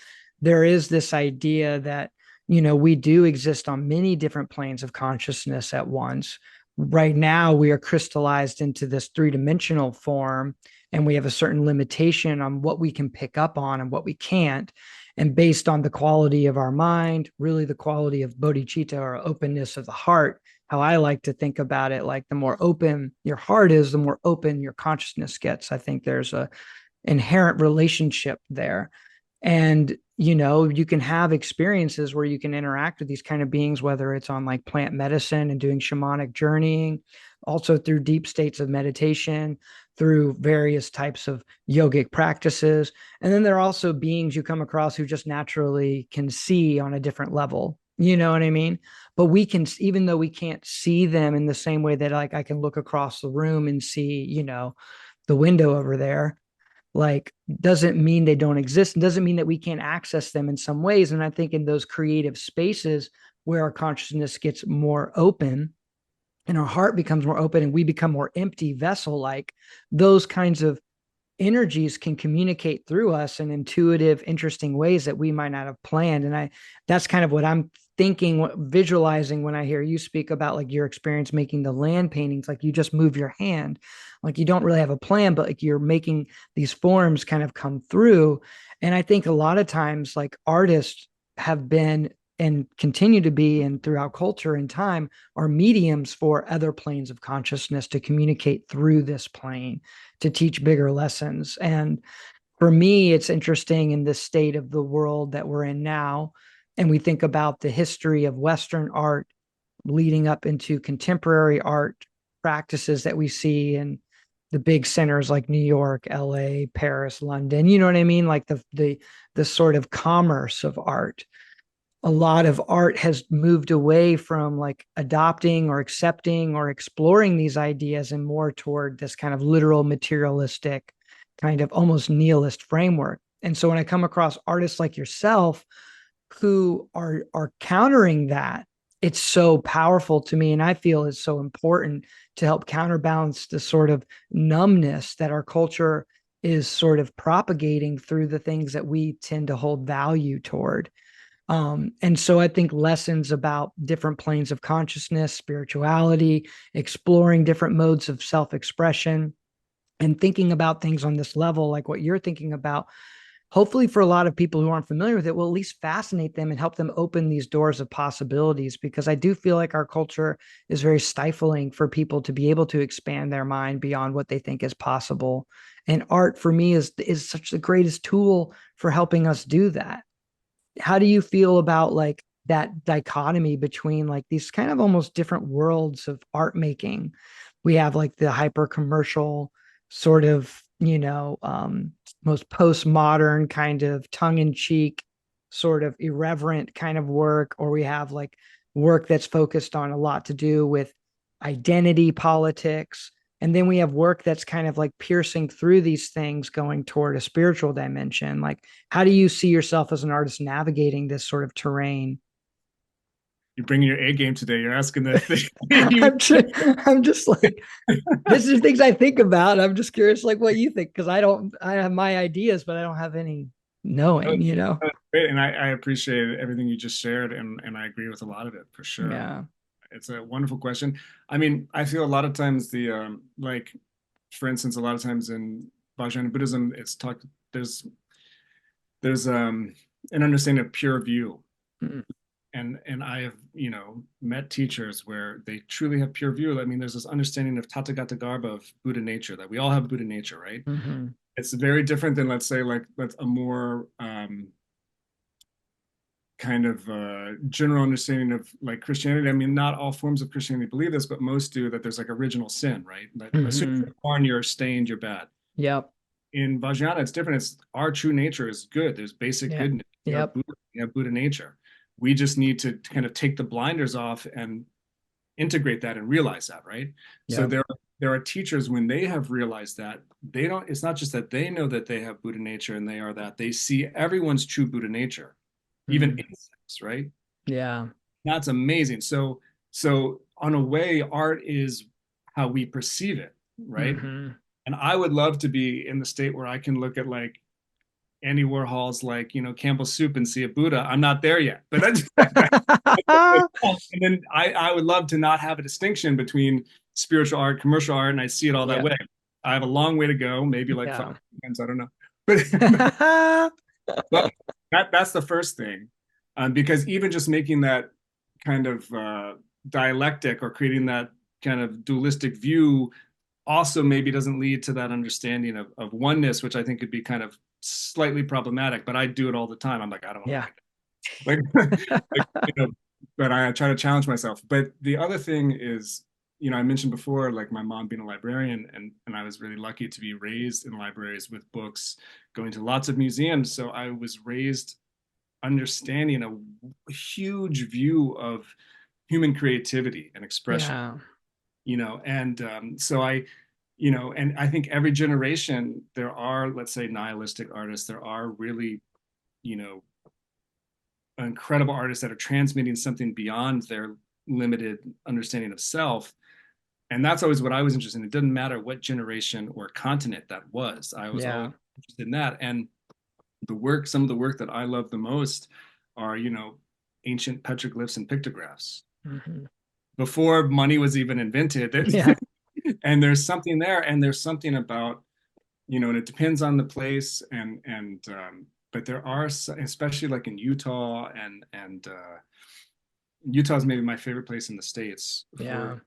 there is this idea that, we do exist on many different planes of consciousness at once. Right now, we are crystallized into this three-dimensional form, and we have a certain limitation on what we can pick up on and what we can't. And based on the quality of our mind, really the quality of bodhicitta, or openness of the heart, how I like to think about it, like the more open your heart is, the more open your consciousness gets. I think there's a inherent relationship there. And you can have experiences where you can interact with these kind of beings, whether it's on like plant medicine and doing shamanic journeying, also through deep states of meditation, through various types of yogic practices. And then there are also beings you come across who just naturally can see on a different level. You know what I mean? But we can, even though we can't see them in the same way that like I can look across the room and see, the window over there, like doesn't mean they don't exist, and doesn't mean that we can't access them in some ways. And I think in those creative spaces where our consciousness gets more open and our heart becomes more open and we become more empty vessel, like those kinds of energies can communicate through us in intuitive, interesting ways that we might not have planned. And that's kind of what I'm thinking, visualizing when I hear you speak about like your experience making the land paintings. Like you just move your hand, like you don't really have a plan, but like you're making these forms kind of come through. And I think a lot of times like artists have been and continue to be, and throughout culture and time, are mediums for other planes of consciousness to communicate through this plane, to teach bigger lessons. And for me, it's interesting in this state of the world that we're in now. And we think about the history of Western art leading up into contemporary art practices that we see in the big centers like New York, LA, Paris, London. You know what I mean? Like the sort of commerce of art. A lot of art has moved away from like adopting or accepting or exploring these ideas and more toward this kind of literal materialistic kind of almost nihilist framework. And so when I come across artists like yourself who are countering that, it's so powerful to me, and I feel it's so important to help counterbalance the sort of numbness that our culture is sort of propagating through the things that we tend to hold value toward. And so I think lessons about different planes of consciousness, spirituality, exploring different modes of self expression, and thinking about things on this level, like what you're thinking about, hopefully for a lot of people who aren't familiar with it, will at least fascinate them and help them open these doors of possibilities. Because I do feel like our culture is very stifling for people to be able to expand their mind beyond what they think is possible. And art for me is such the greatest tool for helping us do that. How do you feel about like that dichotomy between like these kind of almost different worlds of art making? We have like the hyper commercial sort of, most postmodern kind of tongue-in-cheek sort of irreverent kind of work, or we have like work that's focused on a lot to do with identity politics, and then we have work that's kind of like piercing through these things going toward a spiritual dimension. Like, how do you see yourself as an artist navigating this sort of terrain? You're bringing your A game today. You're asking the thing. I'm just, I'm just like, this is things I think about. I'm just curious, like what you think, because I have my ideas, but I don't have any knowing, you know? Great, and I appreciate everything you just shared, and I agree with a lot of it for sure. Yeah. It's a wonderful question. I mean, I feel a lot of times like, for instance, a lot of times in Vajrayana Buddhism, it's talked there's an understanding of pure view, Mm-hmm. and I have met teachers where they truly have pure view. I mean, there's this understanding of Tathagata Garbha of Buddha nature, that we all have Buddha nature, right? Mm-hmm. It's very different than, let's say, like let's a more kind of general understanding of like Christianity. I mean, not all forms of Christianity believe this, but most do, that there's like original sin, right? That as soon as Mm-hmm. you're born, you're stained, you're bad. Yep. In Vajrayana, it's different. It's our true nature is good. There's basic Yeah. goodness. We are Yep. Buddha. We have Buddha nature. We just need to kind of take the blinders off and integrate that and realize that, right? So Yep. there are teachers, when they have realized that, they don't, it's not just that they know that they have Buddha nature and they are that, they see everyone's true Buddha nature, even Mm. insects, right? Yeah. That's amazing. So on a way, art is how we perceive it, right? Mm-hmm. And I would love to be in the state where I can look at like Andy Warhol's, like, Campbell Soup and see a Buddha. I'm not there yet, but that's and then I would love to not have a distinction between spiritual art, commercial art, and I see it all that Yeah. way. I have a long way to go, maybe like five Yeah. times, I don't know. But but that's the first thing. Because even just making that kind of dialectic, or creating that kind of dualistic view, also maybe doesn't lead to that understanding of oneness, which I think could be kind of slightly problematic. But I do it all the time. I'm like, I don't know, Yeah. like, like, but I try to challenge myself. But the other thing is, I mentioned before, like my mom being a librarian, and I was really lucky to be raised in libraries with books, going to lots of museums. So I was raised understanding a huge view of human creativity and expression, Yeah. and so and I think every generation there are, let's say, nihilistic artists. There are really, you know, incredible artists that are transmitting something beyond their limited understanding of self. And that's always what I was interested in. It doesn't matter what generation or continent that was. I was always Yeah. interested in that. And some of the work that I love the most are, ancient petroglyphs and pictographs. Mm-hmm. Before money was even invented, Yeah. and there's something there, and there's something about, and it depends on the place, and but there are, especially like in Utah, and Utah is maybe my favorite place in the States for Yeah.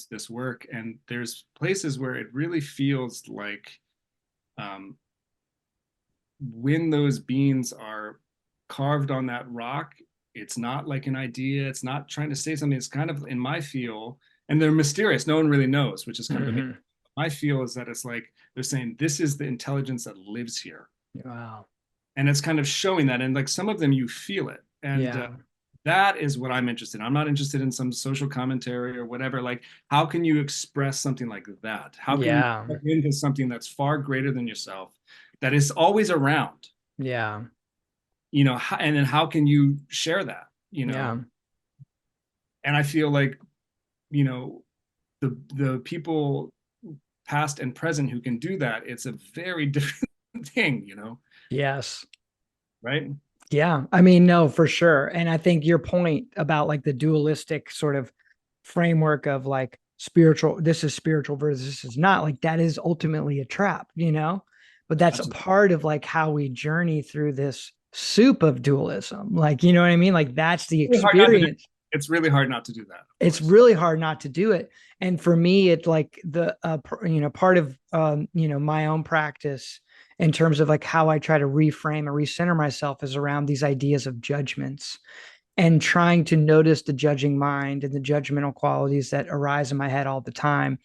this work. And there's places where it really feels like, um, when those beings are carved on that rock, It's not like an idea. It's not trying to say something. It's kind of in my feel, and they're mysterious. No one really knows, which is kind of amazing. Hmm. My feel is that it's like they're saying this is the intelligence that lives here, Wow. and it's kind of showing that. And like some of them, you feel it, and Yeah. that is what I'm interested in. I'm not interested in some social commentary or whatever. Like, how can you express something like that? How can you Yeah. plug into something that's far greater than yourself, that is always around? Yeah. And then how can you share that? Yeah. And I feel like you know the people past and present who can do that, it's a very different thing. Yes. Right? Yeah. I mean, no, for sure. And I think your point about like the dualistic sort of framework of like spiritual, this is spiritual versus this is not, like that is ultimately a trap, but that's a Absolutely. part of like how we journey through this soup of dualism. Like, you know what I mean? Like that's the Really hard not to do. experience. It's really hard not to do that, of It's course. really hard not to do it. And for me, it's like the part of my own practice in terms of like how I try to reframe and recenter myself is around these ideas of judgments and trying to notice the judging mind and the judgmental qualities that arise in my head all the time,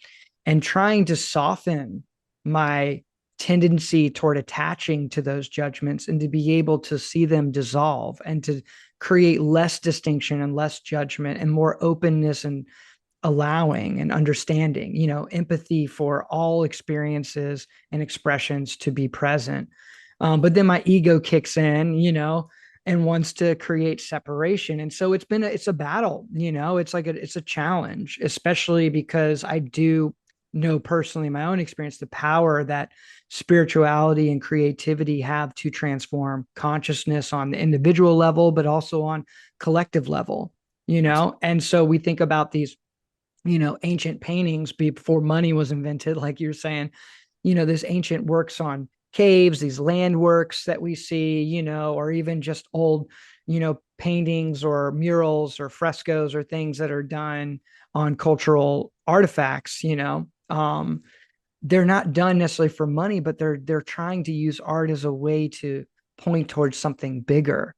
and trying to soften my tendency toward attaching to those judgments and to be able to see them dissolve and to create less distinction and less judgment and more openness and allowing and understanding, empathy for all experiences and expressions to be present. But then my ego kicks in, and wants to create separation. And so it's a battle, it's a challenge, especially because I do know personally in my own experience the power that spirituality and creativity have to transform consciousness on the individual level, but also on collective level, Absolutely. and so we think about these ancient paintings before money was invented, like you're saying, this ancient works on caves, these land works that we see, or even just old, paintings or murals or frescoes or things that are done on cultural artifacts, they're not done necessarily for money, but they're trying to use art as a way to point towards something bigger.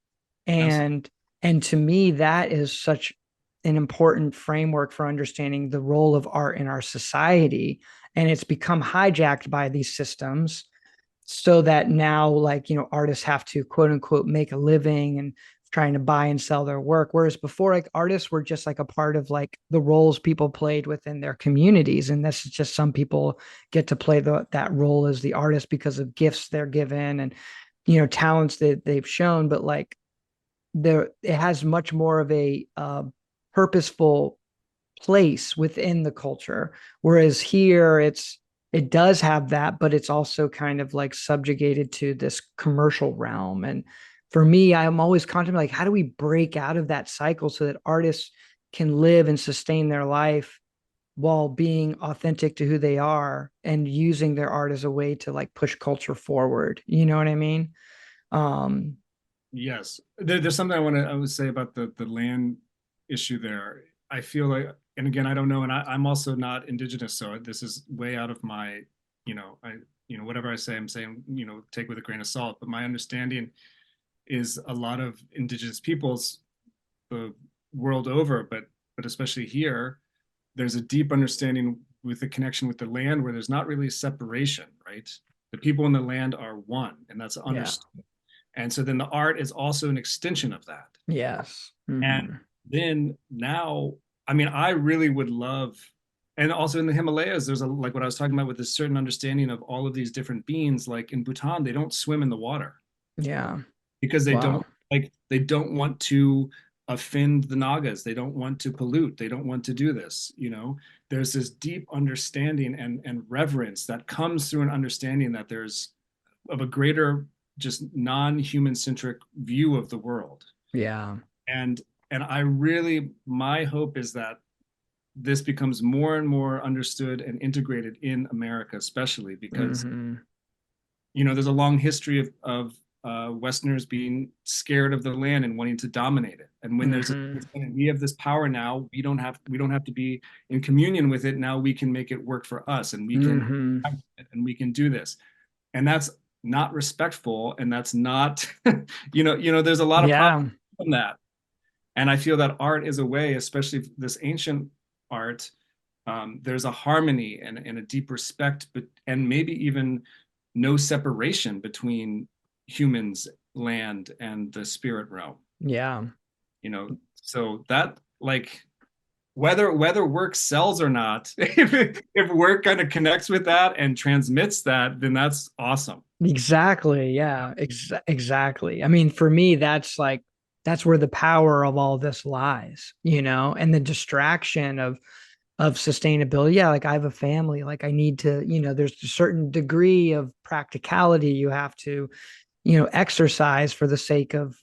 Absolutely. And to me, that is such an important framework for understanding the role of art in our society. And it's become hijacked by these systems so that now, like, artists have to quote unquote make a living and trying to buy and sell their work, whereas before, like, artists were just like a part of like the roles people played within their communities, and this is just some people get to play that role as the artist because of gifts they're given and talents that they've shown. But like, there it has much more of a purposeful place within the culture, whereas here it does have that, but it's also kind of like subjugated to this commercial realm. And for me, I'm always contemplating, like, how do we break out of that cycle so that artists can live and sustain their life while being authentic to who they are and using their art as a way to like push culture forward, you know what I mean? um Yes. There's something I would say about the land issue there. I feel like, and again, I don't know, and I'm also not indigenous, so this is way out of my, whatever I say, I'm saying, take with a grain of salt. But my understanding is a lot of indigenous peoples the world over, but especially here, there's a deep understanding with the connection with the land where there's not really separation, right? The people in the land are one, and that's yeah. understood. And so then the art is also an extension of that. Yes. And Mm-hmm. then now, I mean, I really would love, and also in the Himalayas, there's like what I was talking about with this certain understanding of all of these different beings. Like in Bhutan, they don't swim in the water Yeah. because Wow. they don't want to offend the Nagas. They don't want to pollute. They don't want to do this. There's this deep understanding and reverence that comes through an understanding that there's of a greater just non-human centric view of the world. Yeah. And I really, my hope is that this becomes more and more understood and integrated in America, especially because Mm-hmm. there's a long history of Westerners being scared of the land and wanting to dominate it. And when there's Mm-hmm. we have this power now, we don't have to be in communion with it. Now we can make it work for us, and Mm-hmm. we can do this. And that's not respectful, and that's not there's a lot of problems Yeah. from that. And I feel that art is a way, especially this ancient art, there's a harmony and a deep respect, but and maybe even no separation between humans, land, and the spirit realm. Yeah. So that like whether work sells or not, if work kind of connects with that and transmits that, then that's awesome. Exactly. Yeah. Exactly. I mean, for me, that's where the power of all this lies, and the distraction of sustainability. Yeah, like I have a family, like I need to, there's a certain degree of practicality you have to, exercise for the sake of,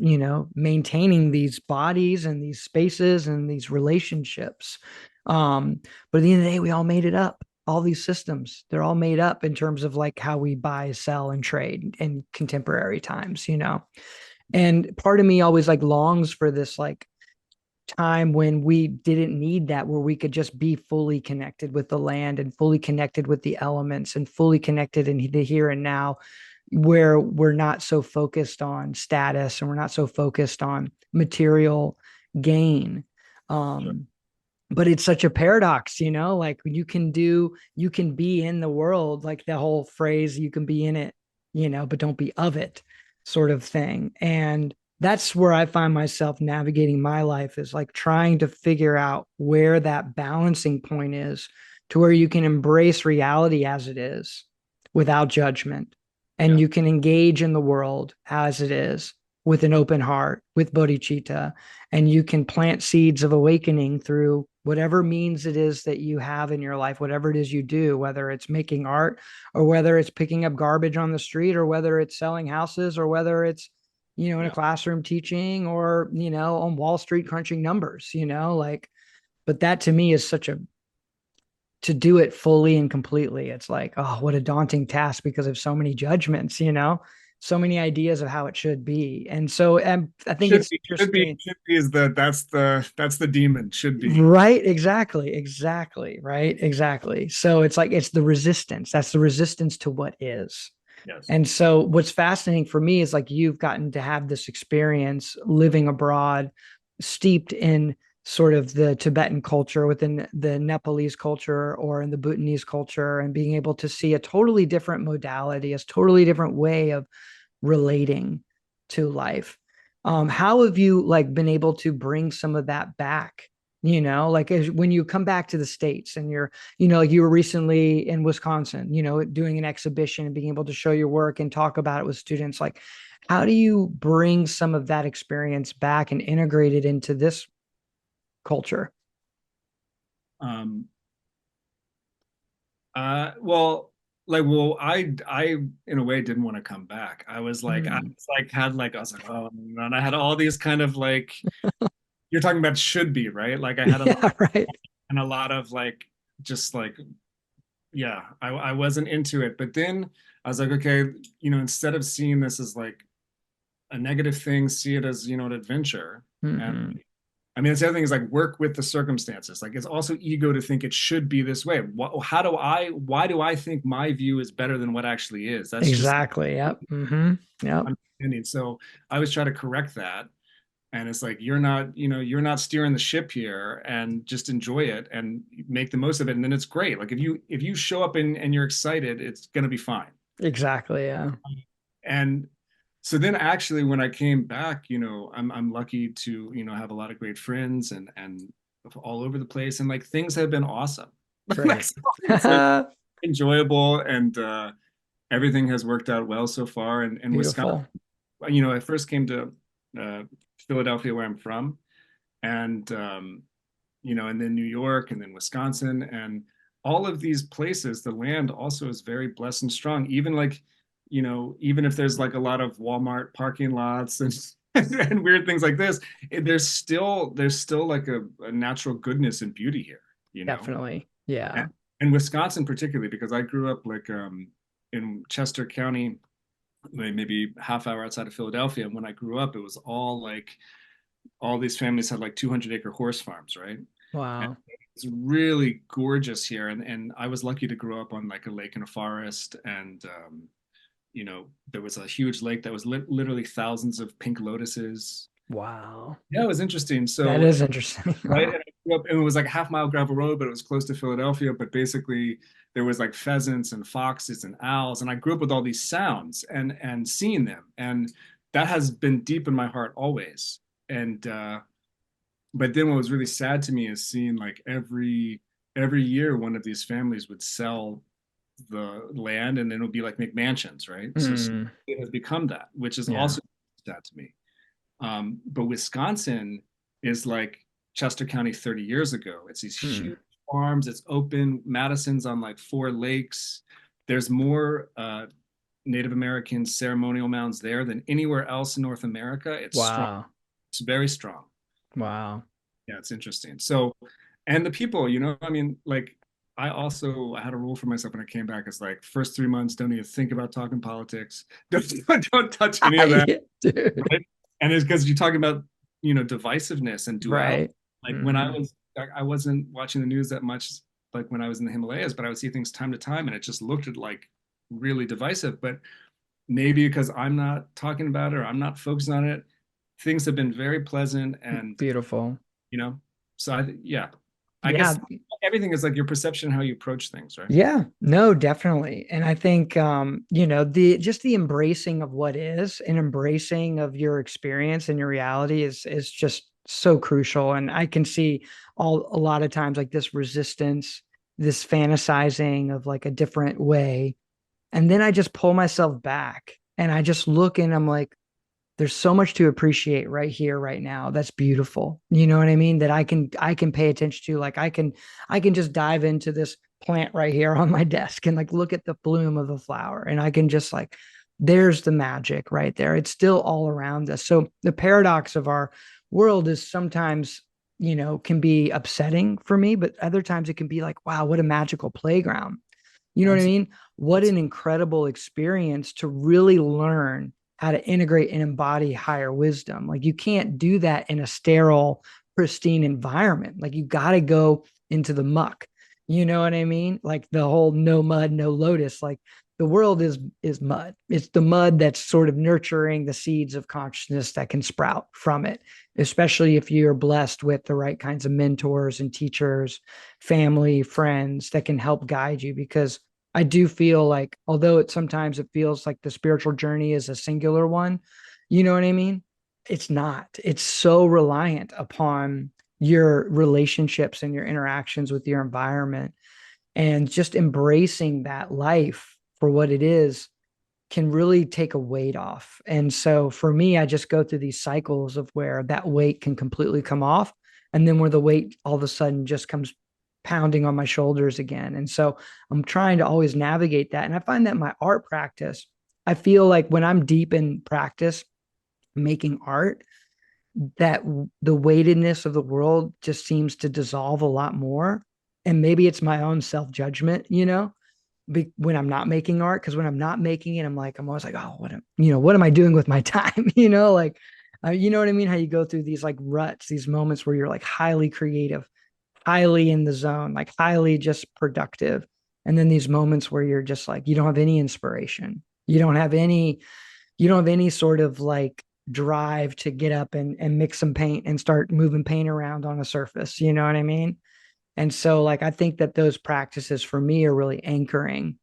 maintaining these bodies and these spaces and these relationships. But at the end of the day, we all made it up. All these systems, they're all made up in terms of like how we buy, sell, and trade in contemporary times. And part of me always like longs for this like time when we didn't need that, where we could just be fully connected with the land and fully connected with the elements and fully connected in the here and now, where we're not so focused on status and we're not so focused on material gain. Sure. um but it's such a paradox, like you can be in the world, like the whole phrase, you can be in it, but don't be of it, sort of thing. And that's where I find myself navigating my life, is like trying to figure out where that balancing point is, to where you can embrace reality as it is without judgment, and Yeah. you can engage in the world as it is with an open heart, with bodhicitta, and you can plant seeds of awakening through whatever means it is that you have in your life, whatever it is you do, whether it's making art, or whether it's picking up garbage on the street, or whether it's selling houses, or whether it's, in a Yeah. classroom teaching, or, on Wall Street crunching numbers, like, but that to me is such a, to do it fully and completely, it's like, oh, what a daunting task, because of so many judgments, so many ideas of how it should be. And so I think Should it's be, should be, interesting. should be is that's the demon. Should be. Right, exactly, right, exactly. So it's like, it's the resistance. That's the resistance to what is. Yes. And so what's fascinating for me is like, you've gotten to have this experience living abroad, steeped in sort of the Tibetan culture, within the Nepalese culture, or in the Bhutanese culture, and being able to see a totally different modality, a totally different way of relating to life. How have you like been able to bring some of that back? Like when you come back to the States, and you're, like you were recently in Wisconsin, doing an exhibition and being able to show your work and talk about it with students. Like, how do you bring some of that experience back and integrate it into this culture? Um, well, well, I in a way didn't want to come back. I Mm. was like, I was like, oh, no, and I had all these kind of like, you're talking about should be, right? Like I had Yeah, right. a lot of like, just like, yeah, I wasn't into it. But then I was like, okay, instead of seeing this as like a negative thing, see it as, an adventure. And Hmm. I mean, that's the other thing, is like work with the circumstances. Like it's also ego to think it should be this way. Why do I think my view is better than what actually is? That's just Exactly. Yep. Yep. understanding. So I was trying to correct that. And it's like, you're not steering the ship here, and just enjoy it and make the most of it. And then it's great. Like if you show up and you're excited, it's gonna be fine. Exactly. Yeah. And so then actually when I came back, I'm lucky to, have a lot of great friends and all over the place, and like things have been awesome. Like Great. so it's like enjoyable, and everything has worked out well so far. And Wisconsin, Beautiful. I first came to uh, Philadelphia, where I'm from, and and then New York, and then Wisconsin, and all of these places, the land also is very blessed and strong. Even like, even if there's like a lot of Walmart parking lots and and weird things like this, there's still like a natural goodness and beauty here, Definitely. Yeah. and, and Wisconsin particularly, because I grew up like in Chester County, like maybe half hour outside of Philadelphia. And when I grew up, it was all like all these families had like 200-acre horse farms, right? And Wow. it's really gorgeous here. And I was lucky to grow up on like a lake and a forest. And, there was a huge lake that was literally thousands of pink lotuses. Wow. Yeah, it was interesting. That So, is interesting. right, and I grew up, and it was like a half mile gravel road, but it was close to Philadelphia. But basically, there was like pheasants and foxes and owls, and I grew up with all these sounds and seeing them, and that has been deep in my heart always. And but then what was really sad to me is seeing like every year one of these families would sell the land, and then it would be like McMansions, right? So Mm, it has become that, which is yeah. also sad to me. But Wisconsin is like Chester County 30 years ago. It's these Hmm. huge farms. It's open. Madison's on like 4 lakes. There's more Native American ceremonial mounds there than anywhere else in North America. It's strong. Wow. It's very strong. Wow. Yeah, it's interesting. So, and the people, you know, I mean, like I had a rule for myself when I came back. It's like first 3 months, don't even think about talking politics. Don't touch any of that. Yeah, dude. Right? And it's because you're talking about, divisiveness and duality. Right. Like when Hmm. I wasn't watching the news that much, like when I was in the Himalayas, but I would see things time to time, and it just looked at like really divisive. But maybe because I'm not talking about it or I'm not focused on it, things have been very pleasant, and Beautiful. you know, so yeah, I Yeah. guess everything is like your perception, how you approach things, right? Yeah, no, definitely. And I think the just the embracing of what is and embracing of your experience and your reality is just so crucial. And I can see a lot of times like this resistance, this fantasizing of like a different way. And then I just pull myself back and I just look and I'm like, there's so much to appreciate right here right now. That's beautiful. You know what I mean? That I can pay attention to. Like I can just dive into this plant right here on my desk and like look at the bloom of the flower, and I can just like there's the magic right there. It's still all around us. So the paradox of our world is sometimes, can be upsetting for me, but other times it can be like, wow, what a magical playground. You know what I Absolutely. mean? What an incredible experience to really learn how to integrate and embody higher wisdom. Like you can't do that in a sterile, pristine environment. Like you got to go into the muck. You know what I mean? Like the whole no mud, no lotus. Like the world is mud. It's the mud that's sort of nurturing the seeds of consciousness that can sprout from it, especially if you're blessed with the right kinds of mentors and teachers, family, friends that can help guide you. Because I do feel like, although sometimes it feels like the spiritual journey is a singular one, you know what I mean? It's not. It's so reliant upon your relationships and your interactions with your environment, and just embracing that life for what it is can really take a weight off. And so for me, I just go through these cycles of where that weight can completely come off, and then where the weight all of a sudden just comes pounding on my shoulders again. And so I'm trying to always navigate that. And I find that my art practice, I feel like when I'm deep in practice making art, that the weightedness of the world just seems to dissolve a lot more. And maybe it's my own self judgment, when I'm not making art. Because when I'm not making it, I'm always like, oh, what am I doing with my time? Like, you know what I mean? How you go through these like ruts, these moments where you're like highly creative, highly in the zone, like highly just productive. And then these moments where you're just like, you don't have any inspiration. You don't have any sort of like drive to get up and mix some paint and start moving paint around on a surface. You know what I mean? And so, like, I think that those practices for me are really anchoring,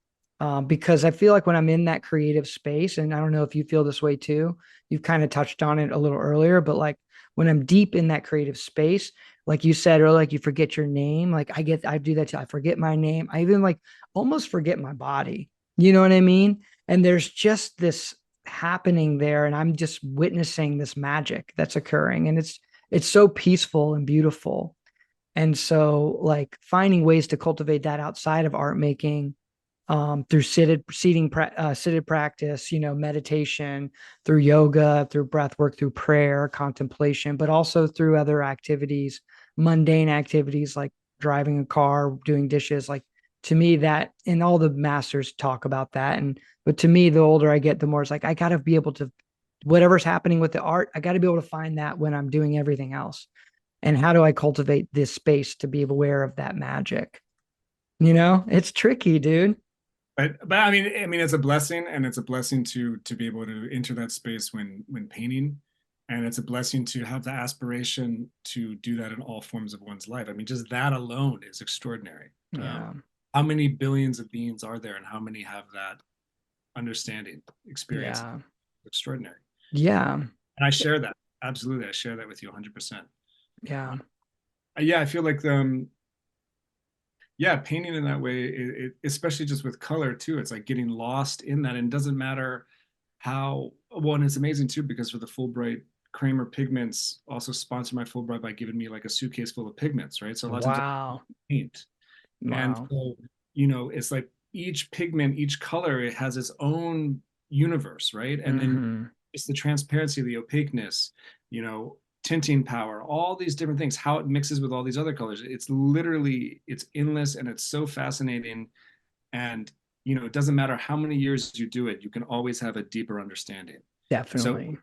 because I feel like when I'm in that creative space, and I don't know if you feel this way too, you've kind of touched on it a little earlier, but like when I'm deep in that creative space, like you said earlier, like you forget your name. Like I do that too. I forget my name. I even like almost forget my body. You know what I mean? And there's just this happening there, and I'm just witnessing this magic that's occurring, and it's so peaceful and beautiful. And so, like finding ways to cultivate that outside of art making, through seated practice, meditation, through yoga, through breath work, through prayer, contemplation, but also through other activities, mundane activities like driving a car, doing dishes. Like to me, that, and all the masters talk about that. But to me, the older I get, the more it's like I got to be able to, whatever's happening with the art, I got to be able to find that when I'm doing everything else. And how do I cultivate this space to be aware of that magic? It's tricky, dude. But I mean, it's a blessing, and it's a blessing to be able to enter that space when painting. And it's a blessing to have the aspiration to do that in all forms of one's life. I mean, just that alone is extraordinary. Yeah. How many billions of beings are there, and how many have that understanding, experience? Yeah. Extraordinary. Yeah. And I share that. Absolutely. I share that with you 100%. Yeah. Yeah, I feel like yeah, painting in that way, especially just with color too, it's like getting lost in that. And it doesn't matter how, well, and it's amazing too, because for the Fulbright, Kramer Pigments also sponsor my Fulbright by giving me like a suitcase full of pigments, right? So a lot of times I Wow. paint. And Wow. so, it's like each pigment, each color, it has its own universe, right? And then Hmm. it's the transparency, the opaqueness, you know, tinting power, all these different things, how it mixes with all these other colors. It's literally, it's endless and it's so fascinating. And, it doesn't matter how many years you do it, you can always have a deeper understanding. So, Definitely.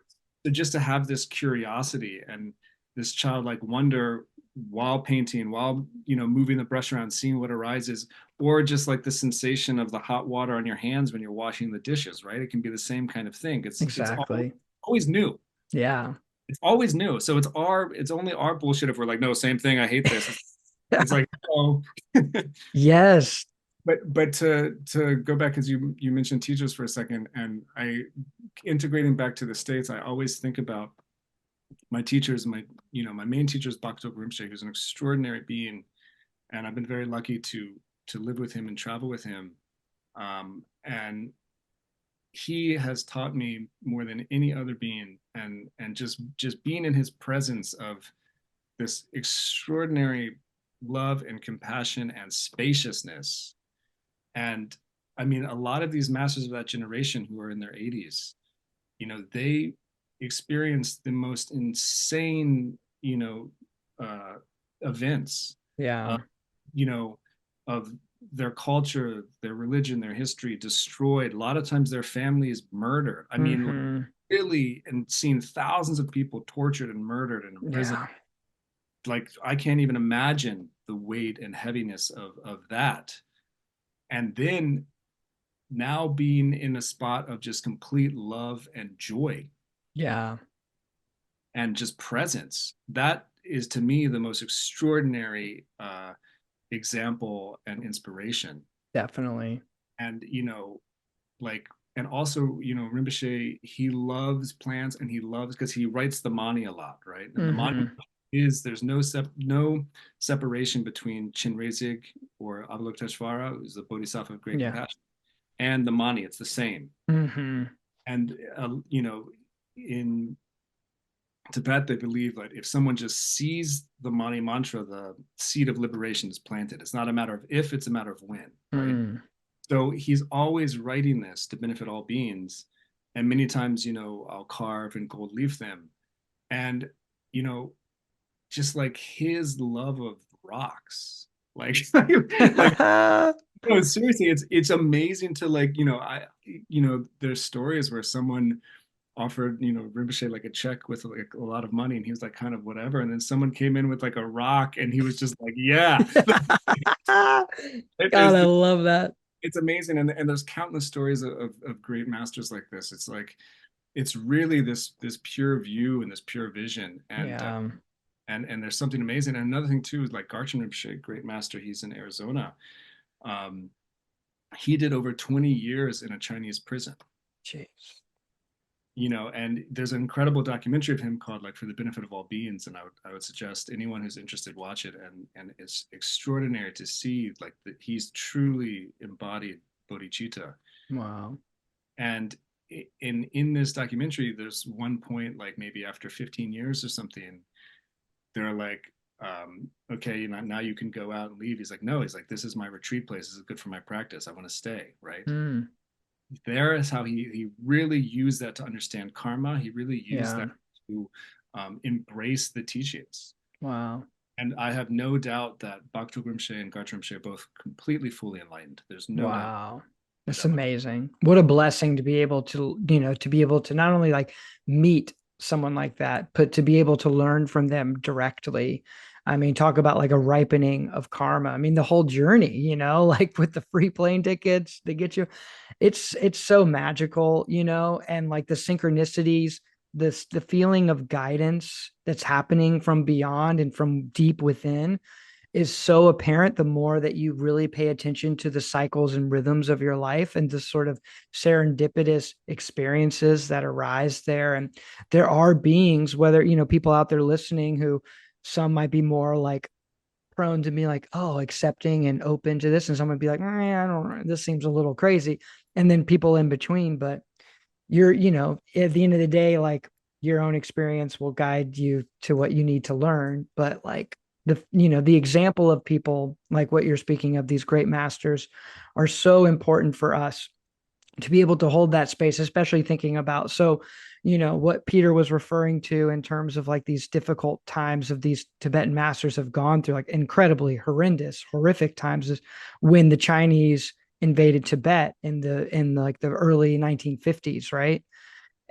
so just to have this curiosity and this childlike wonder while painting, while, moving the brush around, seeing what arises, or just like the sensation of the hot water on your hands when you're washing the dishes, right? It can be the same kind of thing. It's Exactly. always new. Yeah. It's always new. So it's only our bullshit if we're like, no, same thing. I hate this. It's like, oh. Yes. But to go back, because you mentioned teachers for a second, and I integrating back to the States, I always think about my teachers. My main teacher is Bhakti Rinpoche, who's an extraordinary being, and I've been very lucky to live with him and travel with him. And he has taught me more than any other being, and just being in his presence of this extraordinary love and compassion and spaciousness. And I mean, a lot of these masters of that generation who are in their 80s, they experienced the most insane, events, Yeah. uh, you know, of their culture, their religion, their history destroyed. A lot of times their family is murdered. I mean, Hmm. really, and seeing thousands of people tortured and murdered and imprisoned. Yeah. Like, I can't even imagine the weight and heaviness of that. And then now being in a spot of just complete love and joy Yeah. and just presence, that is to me the most extraordinary example and inspiration. Definitely. And like, and also, Rinpoche, he loves plants, and he loves, because he writes the mani a lot, right? And the mani Hmm. is, there's no separation between Chinrezig or Avalokiteshvara, who's the Bodhisattva of great Yeah. compassion, and the mani. It's the same. Hmm. And in Tibet, they believe that if someone just sees the Mani mantra, the seed of liberation is planted. It's not a matter of if, it's a matter of when, right? Mm. So he's always writing this to benefit all beings. And many times, I'll carve and gold leaf them. And, you know, just like his love of rocks, like, like, no, seriously, it's amazing to, like, there's stories where someone offered, Rinpoche like a check with like a lot of money, and he was like, kind of whatever. And then someone came in with like a rock, and he was just like, yeah. God, There's I love that. it's amazing, and there's countless stories of great masters like this. It's like, it's really this pure view and this pure vision, Yeah. and there's something amazing. And another thing too is like Garchen Rinpoche, great master. He's in Arizona. Um, he did over 20 years in a Chinese prison. Jeez. And there's an incredible documentary of him called, like, For the Benefit of All Beings, and I would suggest anyone who's interested watch it. And it's extraordinary to see, like, that he's truly embodied bodhicitta. Wow. And in this documentary, there's one point, like maybe after 15 years or something, they're like, okay, now you can go out and leave. He's like, no. He's like, this is my retreat place. This is good for my practice. I want to stay, right? Mm. There is how he really used that to understand karma. He really used Yeah. that to embrace the teachings. Wow. And I have no doubt that Bhakti Rinpoche and Garchen Rinpoche are both completely fully enlightened. There's no doubt Wow. That's about amazing. What a blessing to be able to, to be able to not only like meet someone like that, but to be able to learn from them directly. I mean, talk about like a ripening of karma. I mean, the whole journey, like with the free plane tickets, they get you. It's so magical, and like the synchronicities the feeling of guidance that's happening from beyond and from deep within is so apparent the more that you really pay attention to the cycles and rhythms of your life and the sort of serendipitous experiences that arise there. And there are beings, whether, people out there listening who some might be more like prone to be like, oh, accepting and open to this. And some would be like, I don't know, this seems a little crazy. And then people in between, but at the end of the day, like your own experience will guide you to what you need to learn. But like the example of people like what you're speaking of, these great masters are so important for us to be able to hold that space, especially thinking about, so, what Peter was referring to in terms of like these difficult times of these Tibetan masters have gone through, like incredibly horrendous, horrific times, is when the Chinese invaded Tibet in like the early 1950s, right?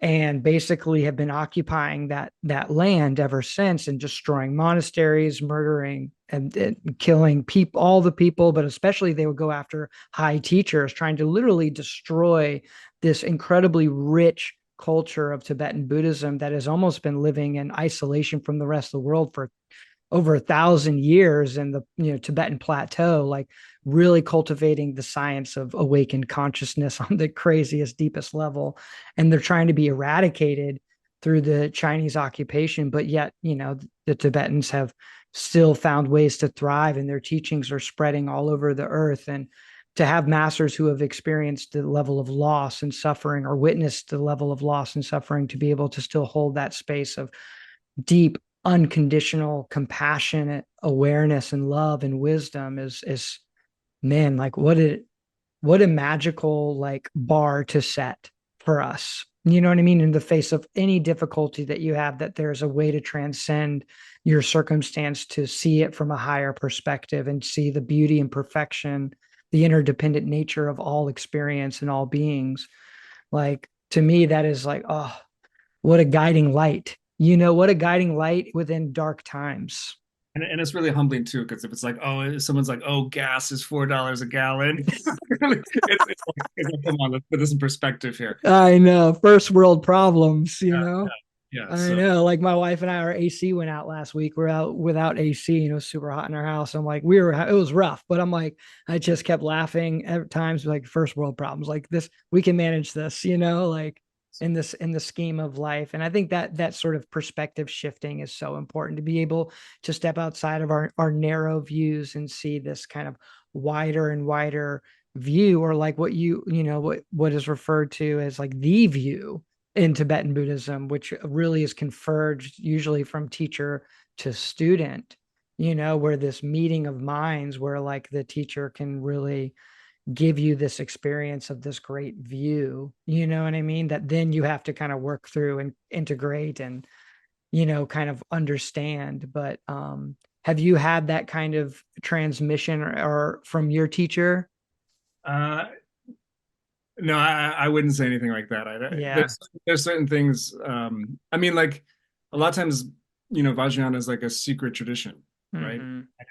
And basically have been occupying that land ever since and destroying monasteries, murdering and killing people, all the people, but especially they would go after high teachers, trying to literally destroy this incredibly rich culture of Tibetan Buddhism that has almost been living in isolation from the rest of the world for over 1,000 years in the Tibetan plateau, like really cultivating the science of awakened consciousness on the craziest, deepest level. And they're trying to be eradicated through the Chinese occupation, but yet, the Tibetans have still found ways to thrive and their teachings are spreading all over the earth. And to have masters who have experienced the level of loss and suffering or witnessed the level of loss and suffering to be able to still hold that space of deep unconditional compassionate awareness and love and wisdom is man, like what a magical like bar to set for us, you know what I mean, in the face of any difficulty that you have, that there's a way to transcend your circumstance, to see it from a higher perspective and see the beauty and perfection, the interdependent nature of all experience and all beings. Like to me that is like, oh, what a guiding light, what a guiding light within dark times. And it's really humbling too, because if it's like, oh, if someone's like, oh, gas is $4 a gallon, it's like, come on, let's put this in perspective here. I know, first world problems, Yeah, yeah. I know, like my wife and I, our AC went out last week. We're out without AC, it was super hot in our house. I'm like, it was rough, but I'm like, I just kept laughing at times, like first world problems like this, we can manage this, like in the scheme of life. And I think that sort of perspective shifting is so important, to be able to step outside of our narrow views and see this kind of wider and wider view, or like what is referred to as like the view in Tibetan Buddhism, which really is conferred usually from teacher to student, where this meeting of minds, where like the teacher can really give you this experience of this great view, you know what I mean? That then you have to kind of work through and integrate and, kind of understand. But have you had that kind of transmission or from your teacher? Uh, no, I wouldn't say anything like that. Yeah. There's certain things. I mean, like a lot of times, Vajrayana is like a secret tradition, right? Mm-hmm. And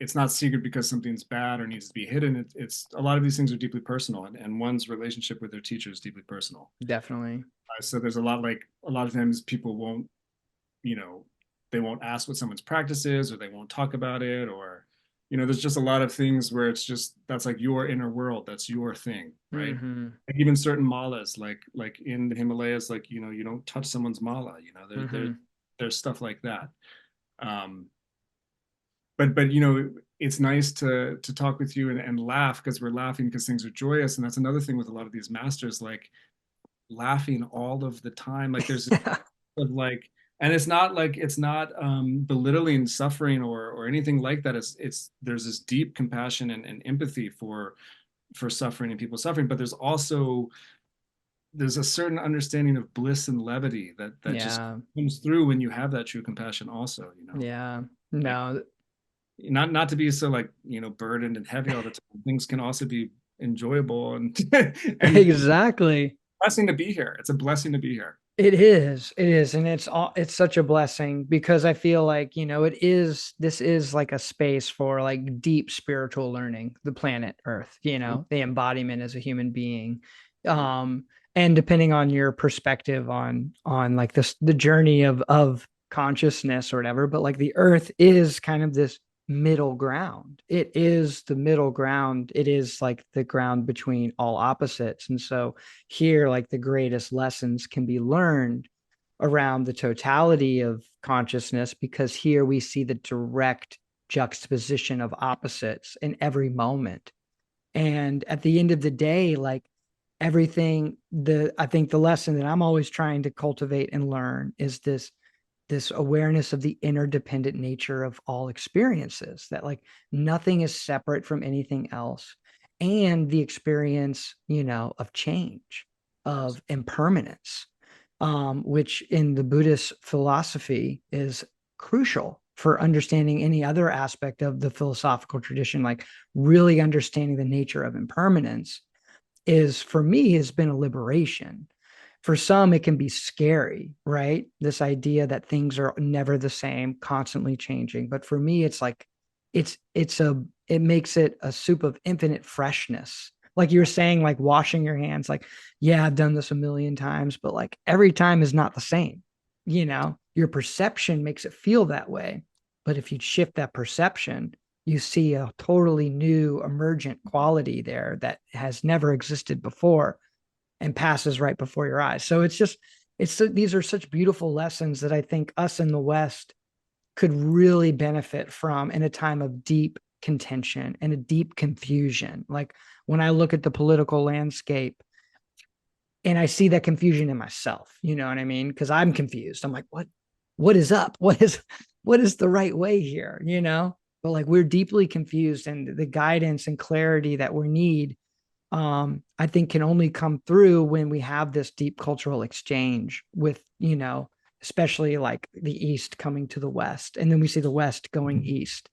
it's not secret because something's bad or needs to be hidden. It's a lot of these things are deeply personal, and one's relationship with their teacher is deeply personal. Definitely. So there's a lot of times people won't, you know, they won't ask what someone's practice is, or they won't talk about it, or there's just a lot of things where it's just that's like your inner world, that's your thing, right? Mm-hmm. Like even certain malas, like in the Himalayas, like you don't touch someone's mala, Mm-hmm. there's stuff like that. Um, but it's nice to talk with you and laugh, because we're laughing because things are joyous, and that's another thing with a lot of these masters, like laughing all of the time. Like there's Yeah. of like, and it's not belittling suffering or anything like that. It's there's this deep compassion and empathy for suffering and people suffering, but there's a certain understanding of bliss and levity that just Yeah. comes through when you have that true compassion also, Yeah. like No. not to be so like burdened and heavy all the time. Things can also be enjoyable and and Exactly. blessing to be here. It's a blessing to be here. It is. It is. And it's such a blessing, because I feel like, this is like a space for like deep spiritual learning, the planet Earth, the embodiment as a human being. Um, And depending on your perspective on like this the journey of consciousness or whatever, but like the earth is kind of this middle ground. It is the middle ground. It is like the ground between all opposites. And so here, like the greatest lessons can be learned around the totality of consciousness, because here we see the direct juxtaposition of opposites in every moment. And at the end of the day, like everything, the I think the lesson that I'm always trying to cultivate and learn is this awareness of the interdependent nature of all experiences, that like nothing is separate from anything else, and the experience, of change, of impermanence, which in the Buddhist philosophy is crucial for understanding any other aspect of the philosophical tradition. Like really understanding the nature of impermanence is, for me, has been a liberation. For some it can be scary, right? This idea that things are never the same, constantly changing. But for me it's like it makes it a soup of infinite freshness. Like you were saying, like washing your hands, like, yeah, I've done this a million times, but like every time is not the same. Your perception makes it feel that way, but if you shift that perception, you see a totally new emergent quality there that has never existed before and passes right before your eyes. So these are such beautiful lessons that I think us in the West could really benefit from in a time of deep contention and a deep confusion. Like when I look at the political landscape and I see that confusion in myself, you know what I mean? Because I'm confused. I'm like, what is up? What is the right way here? But like we're deeply confused, and the guidance and clarity that we need, I think, can only come through when we have this deep cultural exchange with, especially like the East coming to the West, and then we see the West going East.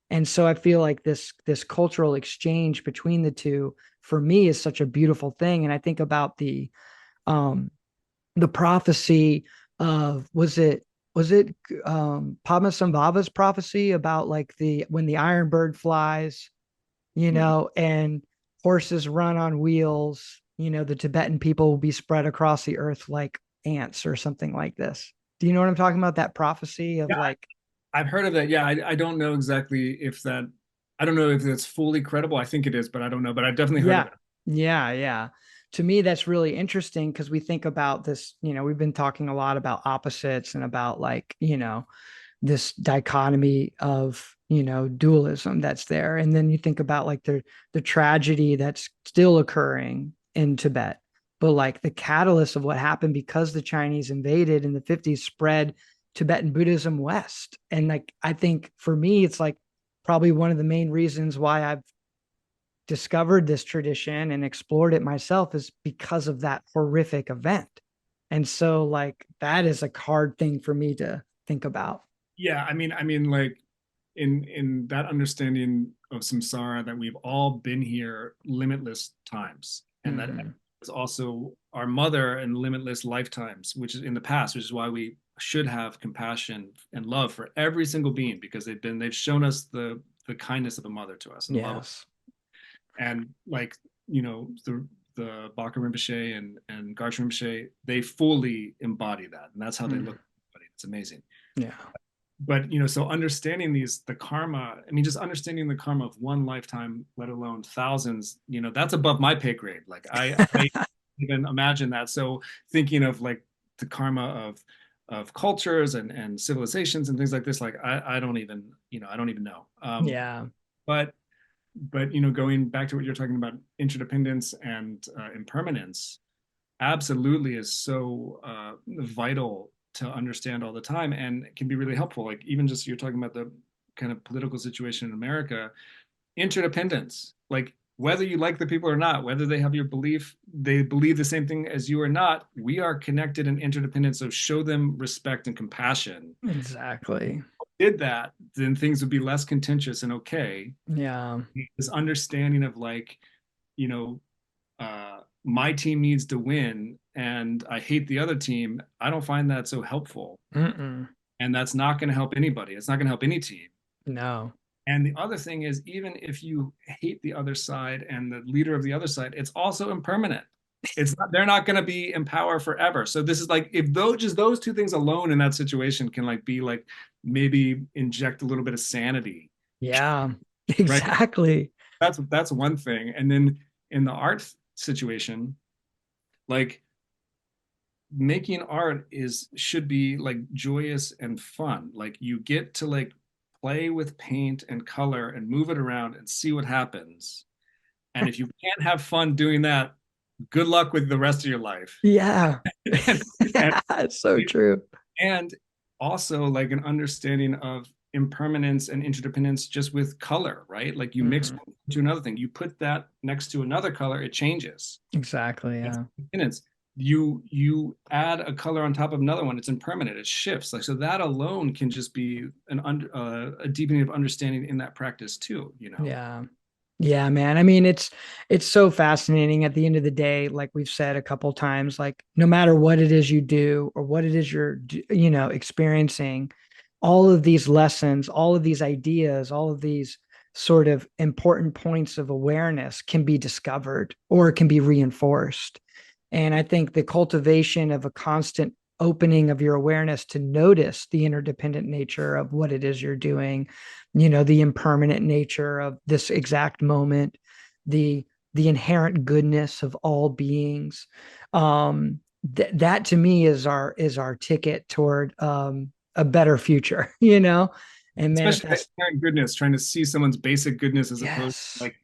And so I feel like this cultural exchange between the two, for me, is such a beautiful thing. And I think about um the prophecy of, was it Padmasambhava's prophecy about like the when the iron bird flies, Mhm. and horses run on wheels, the Tibetan people will be spread across the earth like ants or something like this. Do you know what I'm talking about? That prophecy of Yeah, like, I've heard of that. Yeah, I don't know exactly if that, I don't know if it's fully credible. I think it is, but I don't know. But I've definitely heard of yeah, it. yeah, yeah. To me, that's really interesting because we think about this, we've been talking a lot about opposites and about like, this dichotomy of dualism that's there, and then you think about like the tragedy that's still occurring in Tibet, but like the catalyst of what happened because the Chinese invaded in the 50s spread Tibetan Buddhism west. And like I think for me it's like probably one of the main reasons why I've discovered this tradition and explored it myself is because of that horrific event. And so like that is a hard thing for me to think about. Yeah, I mean, like in that understanding of samsara, that we've all been here limitless times, and that Mm-hmm. is also our mother in limitless lifetimes, which is in the past, which is why we should have compassion and love for every single being, because they've shown us the kindness of a mother to us and love. Yes. And like, the Baka Rinpoche and Garch Rinpoche, they fully embody that, and that's how they Mm. look. It's amazing. Yeah. But so understanding the karma, I mean, just understanding the karma of one lifetime, let alone thousands, that's above my pay grade. Like I even imagine that. So thinking of like the karma of cultures and civilizations and things like this, like I don't even, I don't even know. Yeah. But going back to what you're talking about, interdependence and impermanence, absolutely is so vital to understand all the time, and it can be really helpful. Like even just you're talking about the kind of political situation in America, interdependence, like whether you like the people or not, whether they have your belief, they believe the same thing as you or not, we are connected and interdependent. So show them respect and compassion. Exactly. Did that, then things would be less contentious and okay. Yeah. This understanding of like, you know, my team needs to win and I hate the other team, I don't find that so helpful. Mm-mm. And that's not going to help anybody. It's not going to help any team. No. And the other thing is, even if you hate the other side and the leader of the other side, it's also impermanent. It's not, they're not going to be in power forever. So this is like, if those, just those two things alone in that situation can like be like, maybe inject a little bit of sanity, Yeah, right? exactly. That's one thing. And then in the art situation, like making art is should be like joyous and fun. Like you get to like play with paint and color and move it around and see what happens. And if you can't have fun doing that, good luck with the rest of your life. Yeah. and, and It's so true. and also like an understanding of impermanence and interdependence just with color, right? Like you mix Mhm. one to another thing, you put that next to another color, it changes. Exactly. That's Yeah. impermanence. You add a color on top of another one, it's impermanent, it shifts. Like so that alone can just be a deepening of understanding in that practice too, you know. Yeah. Yeah, man. I mean, it's so fascinating at the end of the day, like we've said a couple times, like no matter what it is you do or what it is you're, experiencing, all of these lessons, all of these ideas, all of these sort of important points of awareness can be discovered or can be reinforced. And I think the cultivation of a constant opening of your awareness to notice the interdependent nature of what it is you're doing, the impermanent nature of this exact moment, the inherent goodness of all beings. That to me is our ticket toward a better future, and Especially that manifest. inherent goodness, trying to see someone's basic goodness as opposed to Yes. like,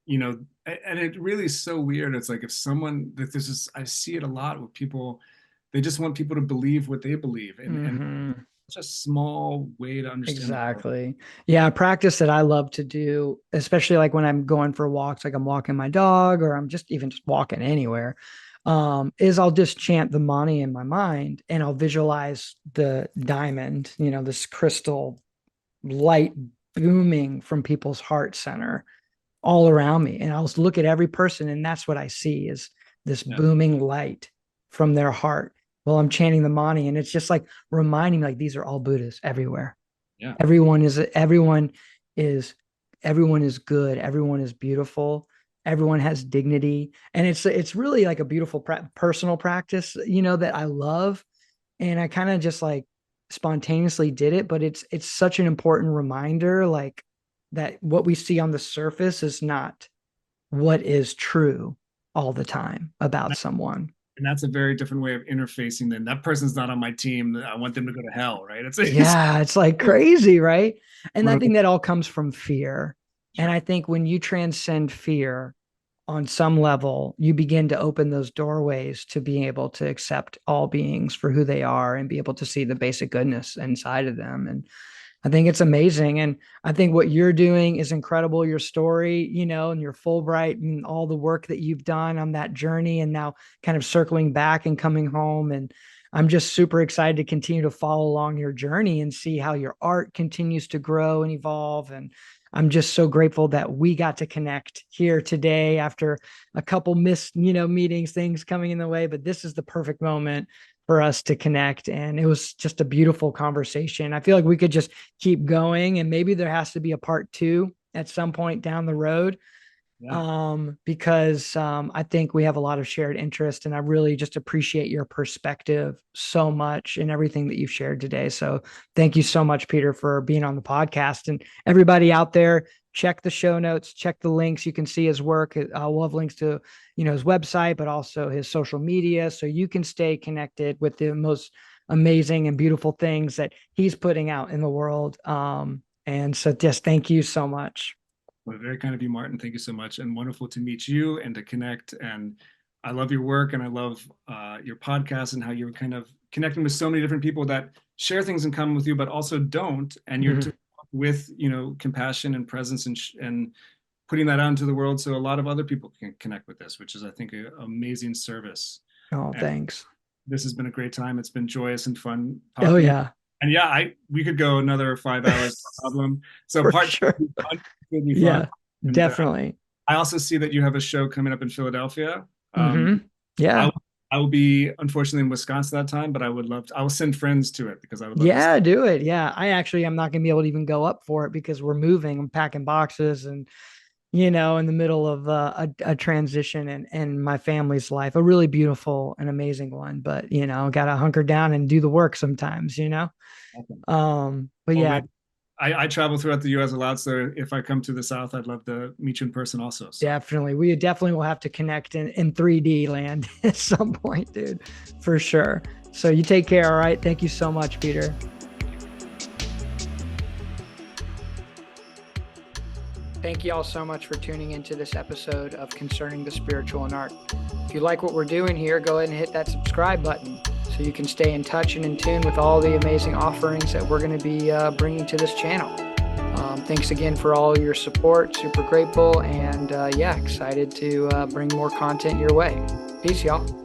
you know, and it really is so weird. It's like if someone that this is, I see it a lot with people, they just want people to believe what they believe, and Hmm. it's a small way to understand the world. Exactly. Yeah, a practice that I love to do, especially like when I'm going for walks, like I'm walking my dog or I'm just walking anywhere, is I'll just chant the mani in my mind and I'll visualize the diamond, this crystal light booming from people's heart center all around me. And I'll look at every person and that's what I see is this Yeah, booming light from their heart while I'm chanting the mani. And it's just like reminding me like these are all Buddhas everywhere. yeah, Everyone is everyone is good, everyone is beautiful, everyone has dignity, and it's really like a beautiful personal practice, that I love. And I kind of just like spontaneously did it, but it's such an important reminder, like that what we see on the surface is not what is true all the time about someone. and that's a very different way of interfacing. Then that person's not on my team. I want them to go to hell, right? It's Yeah, it's like crazy, right? And I one of the, think that all comes from fear. And sure. I think when you transcend fear on some level, you begin to open those doorways to being able to accept all beings for who they are and be able to see the basic goodness inside of them. And I think it's amazing. And I think what you're doing is incredible. Your story, and your Fulbright and all the work that you've done on that journey and now kind of circling back and coming home. And I'm just super excited to continue to follow along your journey and see how your art continues to grow and evolve. And I'm just so grateful that we got to connect here today after a couple missed, meetings, things coming in the way. But this is the perfect moment for us to connect. And it was just a beautiful conversation. I feel like we could just keep going and maybe there has to be a part two at some point down the road, Yeah. because I think we have a lot of shared interest and I really just appreciate your perspective so much and everything that you've shared today. So thank you so much, Peter, for being on the podcast. And everybody out there, check the show notes, check the links. You can see his work. We'll have links to, his website, but also his social media. So you can stay connected with the most amazing and beautiful things that he's putting out in the world. And so just thank you so much. Well, very kind of you, Martin. Thank you so much, and wonderful to meet you and to connect. And I love your work, and I love your podcast and how you're kind of connecting with so many different people that share things in common with you, but also don't. And you're Mhm. with compassion and presence and putting that out into the world so a lot of other people can connect with this, which is I think an amazing service. Oh, And thanks. this has been a great time. It's been joyous and fun Oh talking. yeah, And yeah, I we could go another 5 hours, no problem. So for part two sure. will be fun. Will be fun. Yeah, And definitely. I also see that you have a show coming up in Philadelphia. I Yeah. will, I will be unfortunately in Wisconsin that time, but I would love to. I will send friends to it because I would love to see. Yeah, do it. Yeah. I actually am not gonna be able to even go up for it because we're moving. I'm packing boxes and in the middle of a transition and my family's life, a really beautiful and amazing one. But, got to hunker down and do the work sometimes. Awesome. But Well, yeah, man, I travel throughout the U.S. a lot, so if I come to the South, I'd love to meet you in person also. So, definitely. We definitely will have to connect in 3D land at some point, dude, for sure. So you take care. All right. Thank you so much, Peter. Thank you all so much for tuning into this episode of Concerning the Spiritual and Art. If you like what we're doing here, go ahead and hit that subscribe button so you can stay in touch and in tune with all the amazing offerings that we're going to be bringing to this channel. Thanks again for all your support. Super grateful, and excited to bring more content your way. Peace, y'all.